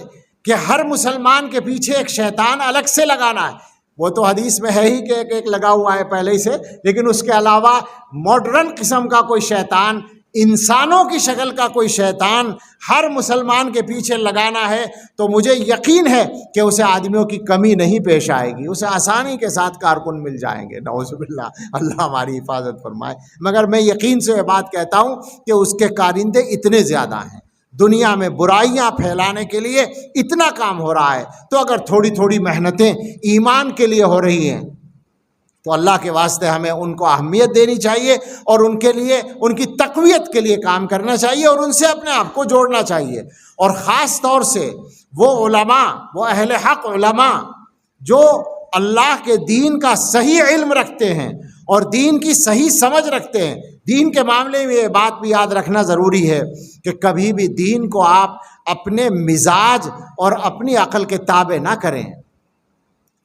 کہ ہر مسلمان کے پیچھے ایک شیطان الگ سے لگانا ہے، وہ تو حدیث میں ہے ہی کہ ایک لگا ہوا ہے پہلے ہی سے، لیکن اس کے علاوہ ماڈرن قسم کا کوئی شیطان، انسانوں کی شکل کا کوئی شیطان ہر مسلمان کے پیچھے لگانا ہے، تو مجھے یقین ہے کہ اسے آدمیوں کی کمی نہیں پیش آئے گی، اسے آسانی کے ساتھ کارکن مل جائیں گے، نعوذ باللہ، اللہ ہماری حفاظت فرمائے۔ مگر میں یقین سے یہ بات کہتا ہوں کہ اس کے کارندے اتنے زیادہ ہیں، دنیا میں برائیاں پھیلانے کے لیے اتنا کام ہو رہا ہے، تو اگر تھوڑی تھوڑی محنتیں ایمان کے لیے ہو رہی ہیں تو اللہ کے واسطے ہمیں ان کو اہمیت دینی چاہیے، اور ان کے لیے، ان کی تقویت کے لیے کام کرنا چاہیے، اور ان سے اپنے آپ کو جوڑنا چاہیے۔ اور خاص طور سے وہ علماء، وہ اہل حق علماء جو اللہ کے دین کا صحیح علم رکھتے ہیں اور دین کی صحیح سمجھ رکھتے ہیں۔ دین کے معاملے میں یہ بات بھی یاد رکھنا ضروری ہے کہ کبھی بھی دین کو آپ اپنے مزاج اور اپنی عقل کے تابع نہ کریں۔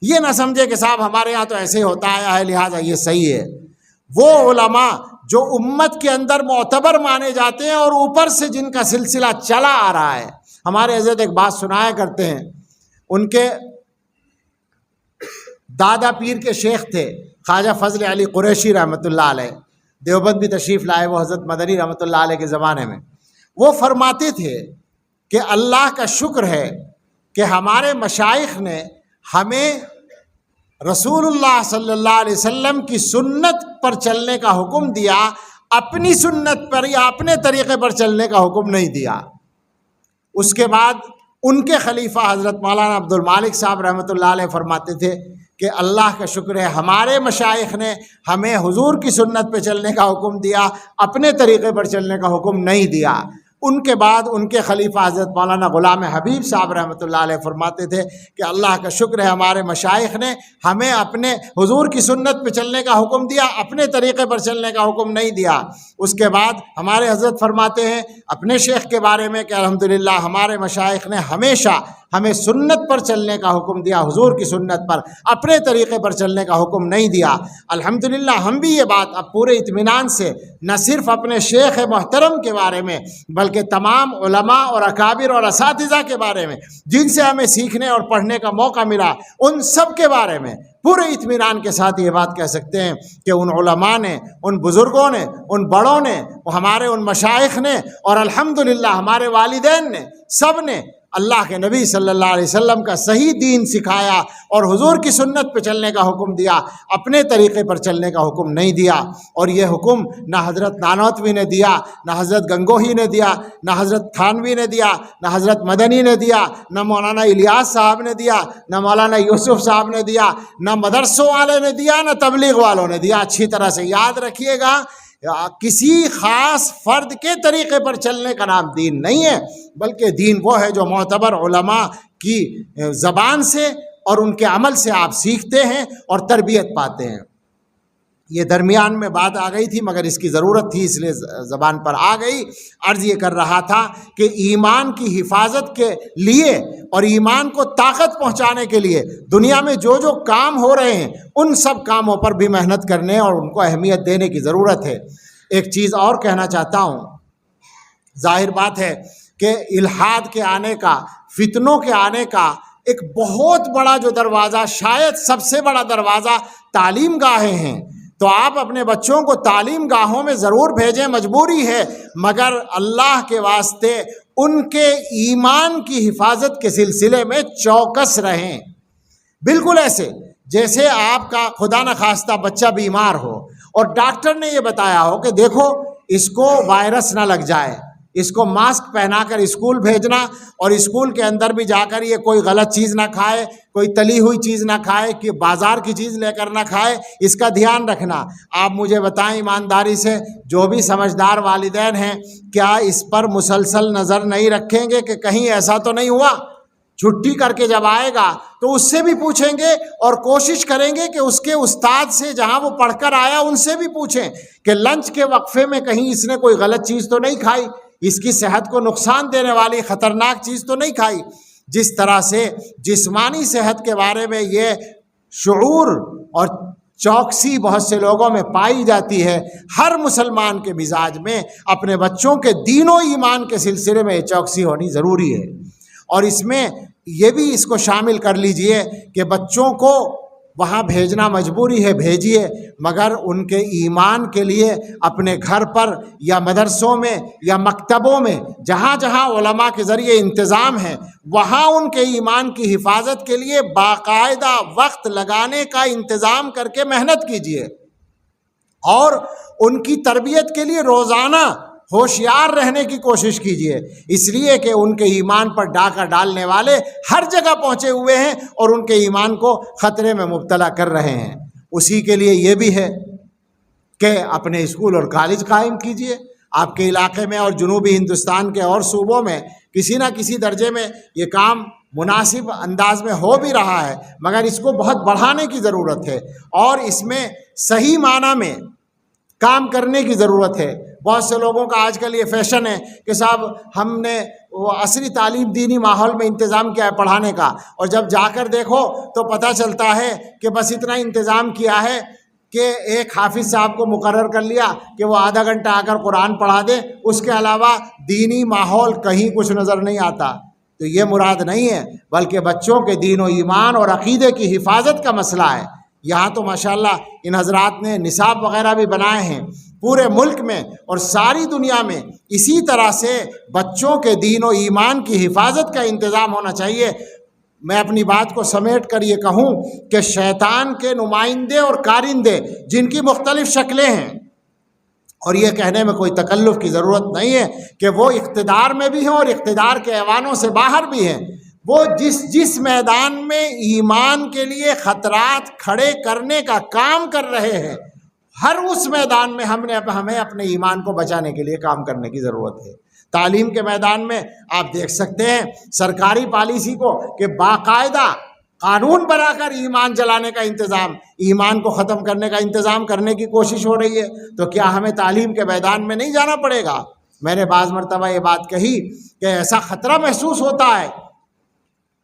یہ نہ سمجھے کہ صاحب ہمارے ہاں تو ایسے ہوتا ہے لہٰذا یہ صحیح ہے۔ وہ علماء جو امت کے اندر معتبر مانے جاتے ہیں اور اوپر سے جن کا سلسلہ چلا آ رہا ہے، ہمارے حضرت ایک بات سنایا کرتے ہیں، ان کے دادا پیر کے شیخ تھے خواجہ فضل علی قریشی رحمۃ اللہ علیہ، دیوبند بھی تشریف لائے وہ حضرت مدنی رحمۃ اللہ علیہ کے زمانے میں۔ وہ فرماتے تھے کہ اللہ کا شکر ہے کہ ہمارے مشائخ نے ہمیں رسول اللہ صلی اللہ علیہ وسلم کی سنت پر چلنے کا حکم دیا، اپنی سنت پر یا اپنے طریقے پر چلنے کا حکم نہیں دیا۔ اس کے بعد ان کے خلیفہ حضرت مولانا عبد المالک صاحب رحمۃ اللہ علیہ فرماتے تھے کہ اللہ کا شکر ہے ہمارے مشائخ نے ہمیں حضور کی سنت پہ چلنے کا حکم دیا، اپنے طریقے پر چلنے کا حکم نہیں دیا۔ ان کے بعد ان کے خلیفہ حضرت مولانا غلام حبیب صاحب رحمۃ اللہ علیہ فرماتے تھے کہ اللہ کا شکر ہے ہمارے مشائخ نے ہمیں اپنے حضور کی سنت پہ چلنے کا حکم دیا، اپنے طریقے پر چلنے کا حکم نہیں دیا۔ اس کے بعد ہمارے حضرت فرماتے ہیں اپنے شیخ کے بارے میں کہ الحمدللہ ہمارے مشائخ نے ہمیشہ ہمیں سنت پر چلنے کا حکم دیا، حضور کی سنت پر، اپنے طریقے پر چلنے کا حکم نہیں دیا۔ الحمدللہ ہم بھی یہ بات اب پورے اطمینان سے نہ صرف اپنے شیخ محترم کے بارے میں بلکہ تمام علماء اور اکابر اور اساتذہ کے بارے میں جن سے ہمیں سیکھنے اور پڑھنے کا موقع ملا، ان سب کے بارے میں پورے اطمینان کے ساتھ یہ بات کہہ سکتے ہیں کہ ان علماء نے، ان بزرگوں نے، ان بڑوں نے، ہمارے ان مشائخ نے، اور الحمدللہ ہمارے والدین نے، سب نے اللہ کے نبی صلی اللہ علیہ وسلم کا صحیح دین سکھایا اور حضور کی سنت پہ چلنے کا حکم دیا، اپنے طریقے پر چلنے کا حکم نہیں دیا۔ اور یہ حکم نہ حضرت نانوتوی نے دیا، نہ حضرت گنگوہی نے دیا، نہ حضرت تھانوی نے دیا، نہ حضرت مدنی نے دیا، نہ مولانا الیاس صاحب نے دیا، نہ مولانا یوسف صاحب نے دیا، نہ مدرسوں والے نے دیا، نہ تبلیغ والوں نے دیا۔ اچھی طرح سے یاد رکھیے گا، کسی خاص فرد کے طریقے پر چلنے کا نام دین نہیں ہے، بلکہ دین وہ ہے جو معتبر علماء کی زبان سے اور ان کے عمل سے آپ سیکھتے ہیں اور تربیت پاتے ہیں۔ یہ درمیان میں بات آ گئی تھی مگر اس کی ضرورت تھی اس لیے زبان پر آ گئی۔ عرض یہ کر رہا تھا کہ ایمان کی حفاظت کے لیے اور ایمان کو طاقت پہنچانے کے لیے دنیا میں جو جو کام ہو رہے ہیں ان سب کاموں پر بھی محنت کرنے اور ان کو اہمیت دینے کی ضرورت ہے۔ ایک چیز اور کہنا چاہتا ہوں، ظاہر بات ہے کہ الحاد کے آنے کا، فتنوں کے آنے کا ایک بہت بڑا جو دروازہ، شاید سب سے بڑا دروازہ تعلیم گاہیں ہیں، تو آپ اپنے بچوں کو تعلیم گاہوں میں ضرور بھیجیں، مجبوری ہے، مگر اللہ کے واسطے ان کے ایمان کی حفاظت کے سلسلے میں چوکس رہیں۔ بالکل ایسے جیسے آپ کا خدا نخواستہ بچہ بیمار ہو اور ڈاکٹر نے یہ بتایا ہو کہ دیکھو اس کو وائرس نہ لگ جائے، اس کو ماسک پہنا کر اسکول بھیجنا، اور اسکول کے اندر بھی جا کر یہ کوئی غلط چیز نہ کھائے، کوئی تلی ہوئی چیز نہ کھائے، کہ بازار کی چیز لے کر نہ کھائے، اس کا دھیان رکھنا۔ آپ مجھے بتائیں ایمانداری سے، جو بھی سمجھدار والدین ہیں، کیا اس پر مسلسل نظر نہیں رکھیں گے کہ کہیں ایسا تو نہیں ہوا؟ چھٹی کر کے جب آئے گا تو اس سے بھی پوچھیں گے، اور کوشش کریں گے کہ اس کے استاد سے جہاں وہ پڑھ کر آیا ان سے بھی پوچھیں کہ لنچ کے وقفے میں کہیں اس نے کوئی غلط چیز تو نہیں کھائی، اس کی صحت کو نقصان دینے والی خطرناک چیز تو نہیں کھائی۔ جس طرح سے جسمانی صحت کے بارے میں یہ شعور اور چوکسی بہت سے لوگوں میں پائی جاتی ہے، ہر مسلمان کے مزاج میں اپنے بچوں کے دین و ایمان کے سلسلے میں یہ چوکسی ہونی ضروری ہے۔ اور اس میں یہ بھی اس کو شامل کر لیجئے کہ بچوں کو وہاں بھیجنا مجبوری ہے، بھیجیے، مگر ان کے ایمان کے لیے اپنے گھر پر یا مدرسوں میں یا مکتبوں میں جہاں جہاں علماء کے ذریعے انتظام ہے، وہاں ان کے ایمان کی حفاظت کے لیے باقاعدہ وقت لگانے کا انتظام کر کے محنت کیجیے، اور ان کی تربیت کے لیے روزانہ ہوشیار رہنے کی کوشش کیجیے، اس لیے کہ ان کے ایمان پر ڈاکہ ڈالنے والے ہر جگہ پہنچے ہوئے ہیں اور ان کے ایمان کو خطرے میں مبتلا کر رہے ہیں۔ اسی کے لیے یہ بھی ہے کہ اپنے اسکول اور کالج قائم کیجیے۔ آپ کے علاقے میں اور جنوبی ہندوستان کے اور صوبوں میں کسی نہ کسی درجے میں یہ کام مناسب انداز میں ہو بھی رہا ہے، مگر اس کو بہت بڑھانے کی ضرورت ہے، اور اس میں صحیح معنی میں کام کرنے کی ضرورت ہے۔ بہت سے لوگوں کا آج کل یہ فیشن ہے کہ صاحب ہم نے وہ عصری تعلیم دینی ماحول میں انتظام کیا ہے پڑھانے کا، اور جب جا کر دیکھو تو پتہ چلتا ہے کہ بس اتنا انتظام کیا ہے کہ ایک حافظ صاحب کو مقرر کر لیا کہ وہ آدھا گھنٹہ آ کر قرآن پڑھا دے، اس کے علاوہ دینی ماحول کہیں کچھ نظر نہیں آتا۔ تو یہ مراد نہیں ہے، بلکہ بچوں کے دین و ایمان اور عقیدے کی حفاظت کا مسئلہ ہے۔ یہاں تو ماشاءاللہ ان حضرات نے نصاب وغیرہ بھی بنائے ہیں، پورے ملک میں اور ساری دنیا میں اسی طرح سے بچوں کے دین و ایمان کی حفاظت کا انتظام ہونا چاہیے۔ میں اپنی بات کو سمیٹ کر یہ کہوں کہ شیطان کے نمائندے اور کارندے جن کی مختلف شکلیں ہیں، اور یہ کہنے میں کوئی تکلف کی ضرورت نہیں ہے کہ وہ اقتدار میں بھی ہیں اور اقتدار کے ایوانوں سے باہر بھی ہیں، وہ جس میدان میں ایمان کے لیے خطرات کھڑے کرنے کا کام کر رہے ہیں، ہر اس میدان میں ہمیں اپنے ایمان کو بچانے کے لیے کام کرنے کی ضرورت ہے۔ تعلیم کے میدان میں آپ دیکھ سکتے ہیں سرکاری پالیسی کو کہ باقاعدہ قانون بنا کر ایمان جلانے کا انتظام، ایمان کو ختم کرنے کا انتظام کرنے کی کوشش ہو رہی ہے۔ تو کیا ہمیں تعلیم کے میدان میں نہیں جانا پڑے گا؟ میں نے بعض مرتبہ یہ بات کہی کہ ایسا خطرہ محسوس ہوتا ہے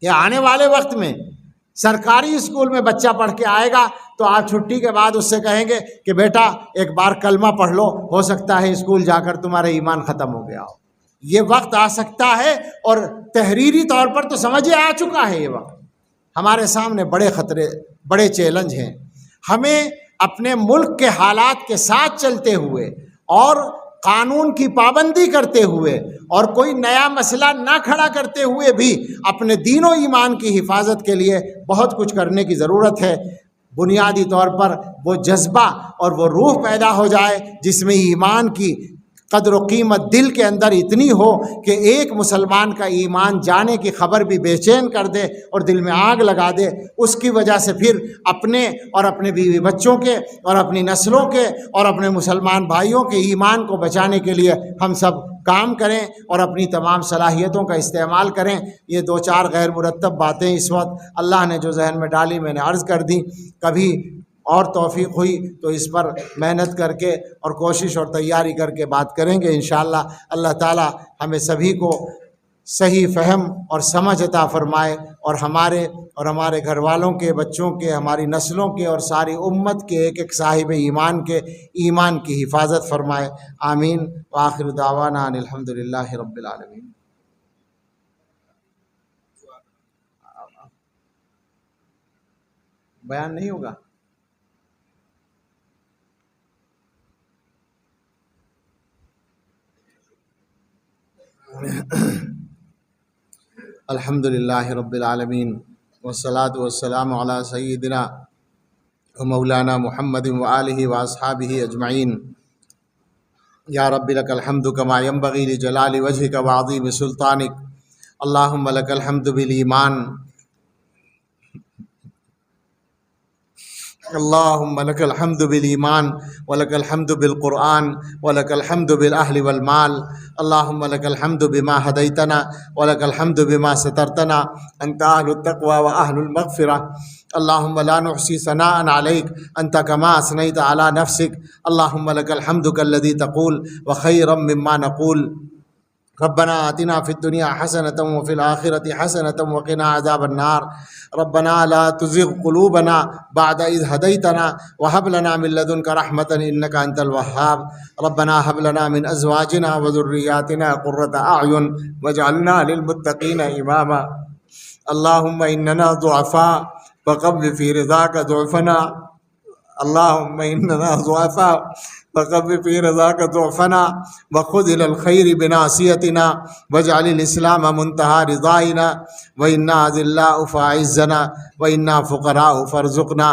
کہ آنے والے وقت میں سرکاری اسکول میں بچہ پڑھ کے آئے گا تو آپ چھٹی کے بعد اس سے کہیں گے کہ بیٹا ایک بار کلمہ پڑھ لو، ہو سکتا ہے اسکول جا کر تمہارا ایمان ختم ہو گیا ہو۔ یہ وقت آ سکتا ہے، اور تحریری طور پر تو سمجھے آ چکا ہے۔ یہ وقت ہمارے سامنے بڑے خطرے، بڑے چیلنج ہیں۔ ہمیں اپنے ملک کے حالات کے ساتھ چلتے ہوئے اور قانون کی پابندی کرتے ہوئے اور کوئی نیا مسئلہ نہ کھڑا کرتے ہوئے بھی اپنے دین و ایمان کی حفاظت کے لیے بہت کچھ کرنے کی ضرورت ہے۔ بنیادی طور پر وہ جذبہ اور وہ روح پیدا ہو جائے جس میں ایمان کی قدر و قیمت دل کے اندر اتنی ہو کہ ایک مسلمان کا ایمان جانے کی خبر بھی بے چین کر دے اور دل میں آگ لگا دے۔ اس کی وجہ سے پھر اپنے اور اپنے بیوی بچوں کے اور اپنی نسلوں کے اور اپنے مسلمان بھائیوں کے ایمان کو بچانے کے لیے ہم سب کام کریں اور اپنی تمام صلاحیتوں کا استعمال کریں۔ یہ دو چار غیر مرتب باتیں اس وقت اللہ نے جو ذہن میں ڈالی میں نے عرض کر دی۔ کبھی اور توفیق ہوئی تو اس پر محنت کر کے اور کوشش اور تیاری کر کے بات کریں گے انشاءاللہ۔ اللہ تعالی ہمیں سبھی کو صحیح فہم اور سمجھ عطا فرمائے، اور ہمارے گھر والوں کے، بچوں کے، ہماری نسلوں کے اور ساری امت کے ایک ایک صاحب ایمان کے ایمان کی حفاظت فرمائے۔ آمین۔ وآخر دعوانا ان الحمدللہ رب العالمین۔ بیان نہیں ہوگا؟ الحمدللہ رب العالمین، والصلاة والسلام علی سیدنا و مولانا محمد وآلہ واصحابہ اجمعین۔ یا رب لک الحمد کما ینبغی لجلال وجهک وعظیم سلطانک اللہم لک الحمد بالایمان اللہم لک الحمد بالایمان ولک الحمد بالقرآن ولک الحمد بالاہل والمال اللہم لک الحمد بما ہدیتنا ولک الحمد بما سترتنا انت اہل التقوی واہل المغفرہ اللہم لا نحصی ثناء علیک انت کما اثنیت علی نفسک اللہم لک الحمد کالذی تقول وخیرا مما نقول ربنا آتنا فی الدنیا حسنة وفی الآخرة حسنة وقنا عذاب النار ربنا لا تزغ قلوبنا بعد إذ هديتنا وهب لنا من لدنك رحمة إنك أنت الوهاب ربنا هب لنا من أزواجنا وذرياتنا قرة أعين واجعلنا للمتقين إماما اللهم إننا ضعفاء فقو في رضاك ضعفنا اللهم إننا ضعفاء فقو في رضاك ضعفنا وخذ إلى الخير بناصيتنا واجعل الإسلام منتهى رضائنا وإنا أذلاء فأعزنا وإنا فقراء فارزقنا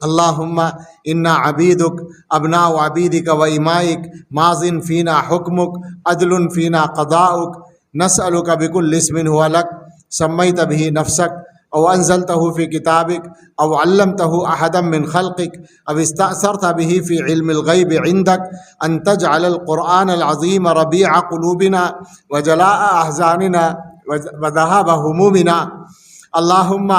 اللهم إنا عبيدك أبناء عبيدك وإمائك ماض فينا حكمك عدل فينا قضاؤك نسألك بكل اسم هو لك سميت به نفسك أو أنزلته في كتابك أو علمته أحدا من خلقك أو استأثرت به في علم الغيب عندك أن تجعل القرآن العظيم ربيع قلوبنا وجلاء أحزاننا وذهاب همومنا اللهم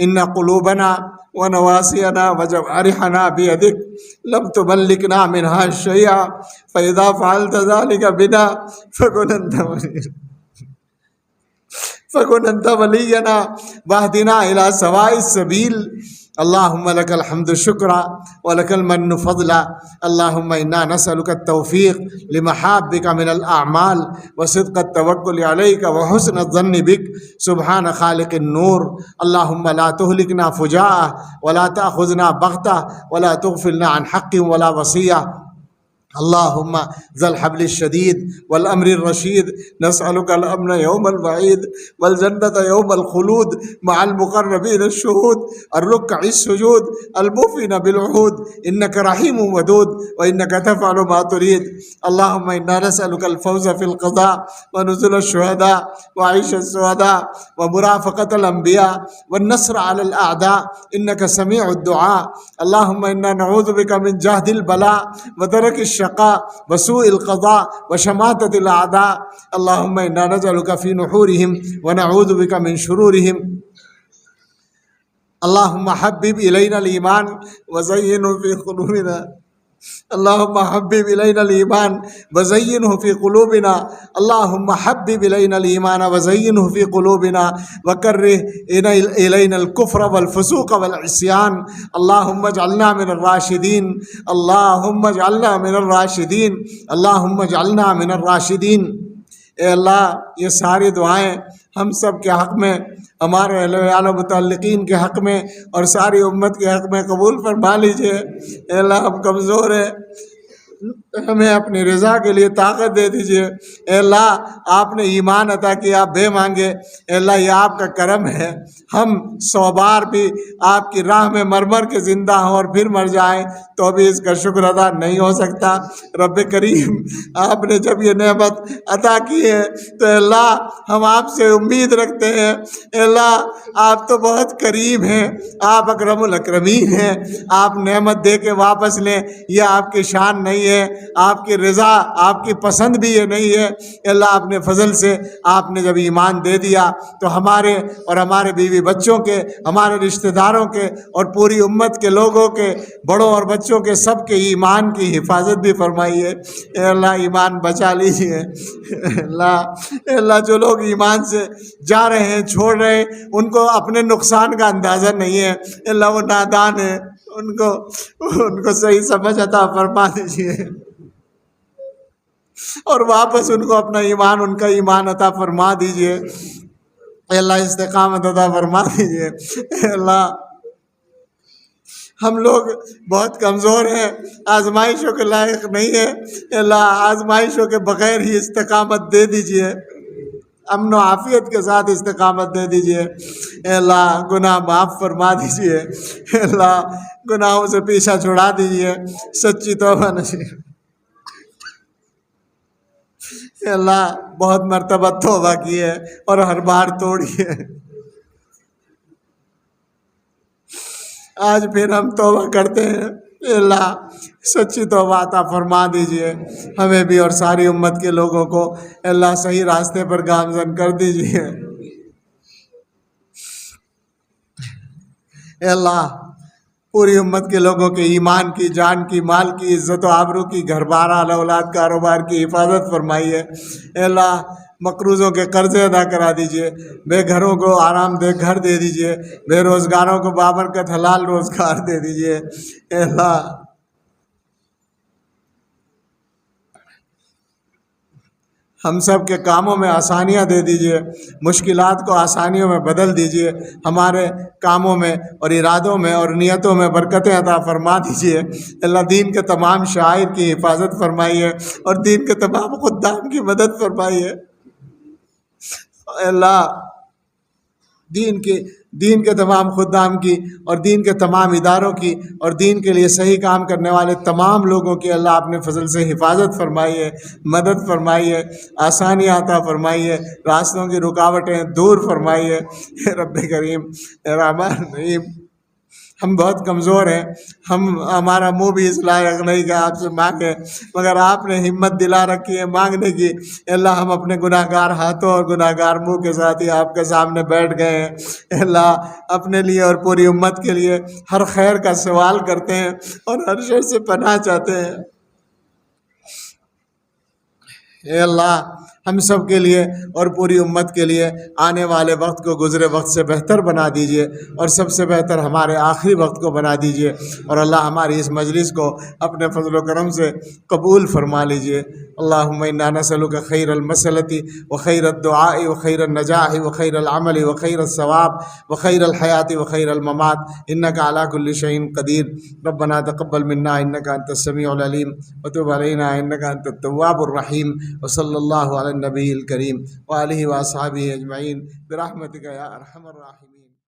إن قلوبنا ونواسينا وجوارحنا بيدك لم تملكنا منها شيئا فإذا فعلت ذلك بنا فكن أنت ولينا واهدنا إلى سواء السبيل اللهم لك الحمد شكرا ولك المن فضلا اللهم إنا نسألك التوفيق لمحابك من الأعمال وصدق التوكل عليك وحسن الظن بك سبحان خالق النور اللهم لا تهلكنا فجاءة ولا تأخذنا بغتة ولا تغفلنا عن حق ولا وصية اللهم ذا الحبل الشديد والأمر الرشيد نسألك الأمن يوم الوعيد والجنة يوم الخلود مع المقربين الشهود الركع السجود الموفين بالعهود إنك رحيم ودود وإنك تفعل ما تريد اللهم إنا نسألك الفوز في القضاء ونزل الشهداء وعيش السعداء ومرافقة الأنبياء والنصر على الأعداء إنك سميع الدعاء اللهم إنا نعوذ بك من جهد البلاء ودرك الشقاء وسوء القضاء وشماتة الأعداء اللهم إنا نجعلك في نحورهم ونعوذ بك من شرورهم اللهم حبب إلينا الإيمان وزينه في قلوبنا اللهم حبب إلينا الإيمان وزينه في قلوبنا اللهم حبب إلينا الإيمان وزينه في قلوبنا وكره إلينا الكفر والفسوق والعصيان اللهم اجعلنا من الراشدين اللهم اجعلنا من الراشدين اللهم اجعلنا من الراشدين اے اللہ یہ ساری دعائیں ہم سب کے حق میں ہمارے اہل ویال و متعلقین کے حق میں اور ساری امت کے حق میں قبول فرما لیجئے اے اللہ ہم کمزور ہیں ہمیں اپنی رضا کے لیے طاقت دے دیجئے اے اللہ آپ نے ایمان عطا کیا بے مانگے اے اللہ یہ آپ کا کرم ہے ہم 100 بار بھی آپ کی راہ میں مر کے زندہ ہوں اور پھر مر جائیں تو بھی اس کا شکر ادا نہیں ہو سکتا رب کریم آپ نے جب یہ نعمت عطا کی ہے تو اے اللہ ہم آپ سے امید رکھتے ہیں اے اللہ آپ تو بہت قریب ہیں آپ اکرم الاکرمین ہیں آپ نعمت دے کے واپس لیں یہ آپ کی شان نہیں ہے آپ کی رضا آپ کی پسند بھی یہ نہیں ہے اللہ اپنے فضل سے آپ نے جب ایمان دے دیا تو ہمارے اور ہمارے بیوی بچوں کے ہمارے رشتہ داروں کے اور پوری امت کے لوگوں کے بڑوں اور بچوں کے سب کے ایمان کی حفاظت بھی فرمائیے اے اللہ ایمان بچا لیجیے اے اللہ جو لوگ ایمان سے جا رہے ہیں چھوڑ رہے ہیں ان کو اپنے نقصان کا اندازہ نہیں ہے اے اللہ وہ نادان ہے ان کو صحیح سمجھ عطا فرما دیجیے اور واپس ان کو اپنا ایمان ان کا ایمان عطا فرما دیجیے اے اللہ استقامت عطا فرما دیجیے اے اللہ ہم لوگ بہت کمزور ہیں آزمائشوں کے لائق نہیں ہے اے اللہ آزمائشوں کے بغیر ہی استقامت دے دیجیے امن و عافیت کے ساتھ استقامت دے دیجیے اے اللہ گناہ معاف فرما دیجیے اے اللہ گناہوں سے پیچھا چھڑا دیجیے سچی توبہ نصیب اے اللہ بہت مرتبہ توبہ کی ہے اور ہر بار توڑی ہے، آج پھر ہم توبہ کرتے ہیں، اے اللہ سچی توبہ عطا فرما دیجئے ہمیں بھی اور ساری امت کے لوگوں کو، اے اللہ صحیح راستے پر گامزن کر دیجئے۔ اے اللہ پوری امت کے لوگوں کے ایمان کی، جان کی، مال کی، عزت و آبرو کی، گھر بار اہل اولاد کاروبار کی حفاظت فرمائیے۔ اے اللہ مقروضوں کے قرضے ادا کرا دیجئے، بے گھروں کو آرام دہ گھر دے دیجئے، بے روزگاروں کو بابرکت حلال روزگار دے دیجئے۔ اے اللہ ہم سب کے کاموں میں آسانیاں دے دیجئے، مشکلات کو آسانیوں میں بدل دیجئے، ہمارے کاموں میں اور ارادوں میں اور نیتوں میں برکتیں عطا فرما دیجئے۔ اللہ دین کے تمام شعائر کی حفاظت فرمائیے اور دین کے تمام خدام کی مدد فرمائیے۔ اللہ دین کے تمام خدام کی اور دین کے تمام اداروں کی اور دین کے لیے صحیح کام کرنے والے تمام لوگوں کی اللہ اپنے فضل سے حفاظت فرمائیے، مدد فرمائیے، آسانیاں عطا فرمائیے، راستوں کی رکاوٹیں دور فرمائیے۔ اے رب کریم، اے رحمان رحیم، ہم بہت کمزور ہیں، ہمارا منہ بھی اس لائق نہیں کہ آپ سے مانگیں، مگر آپ نے ہمت دلا رکھی ہے مانگنے کی۔ اے اللہ ہم اپنے گناہ گار ہاتھوں اور گناہ گار منہ کے ساتھ ہی آپ کے سامنے بیٹھ گئے ہیں۔ اے اللہ اپنے لیے اور پوری امت کے لیے ہر خیر کا سوال کرتے ہیں اور ہر شر سے پناہ چاہتے ہیں۔ اے اللہ ہم سب کے لیے اور پوری امت کے لیے آنے والے وقت کو گزرے وقت سے بہتر بنا دیجئے اور سب سے بہتر ہمارے آخری وقت کو بنا دیجئے، اور اللہ ہماری اس مجلس کو اپنے فضل و کرم سے قبول فرما لیجئے۔ اللہم انا نسألک خیر المسألۃ وخیر الدعاء وخیر النجاح وخیر العمل وخیر الثواب وخیر الحیاۃ وخیر الممات انک علی کل شیء قدیر۔ ربنا تقبل منا انک انت السمیع العلیم وتب علینا انک انت التواب الرحیم، وصلی اللہ علی النبی الکریم وآلہ واصحابہ اجمعین برحمتک یا ارحم الراحمین۔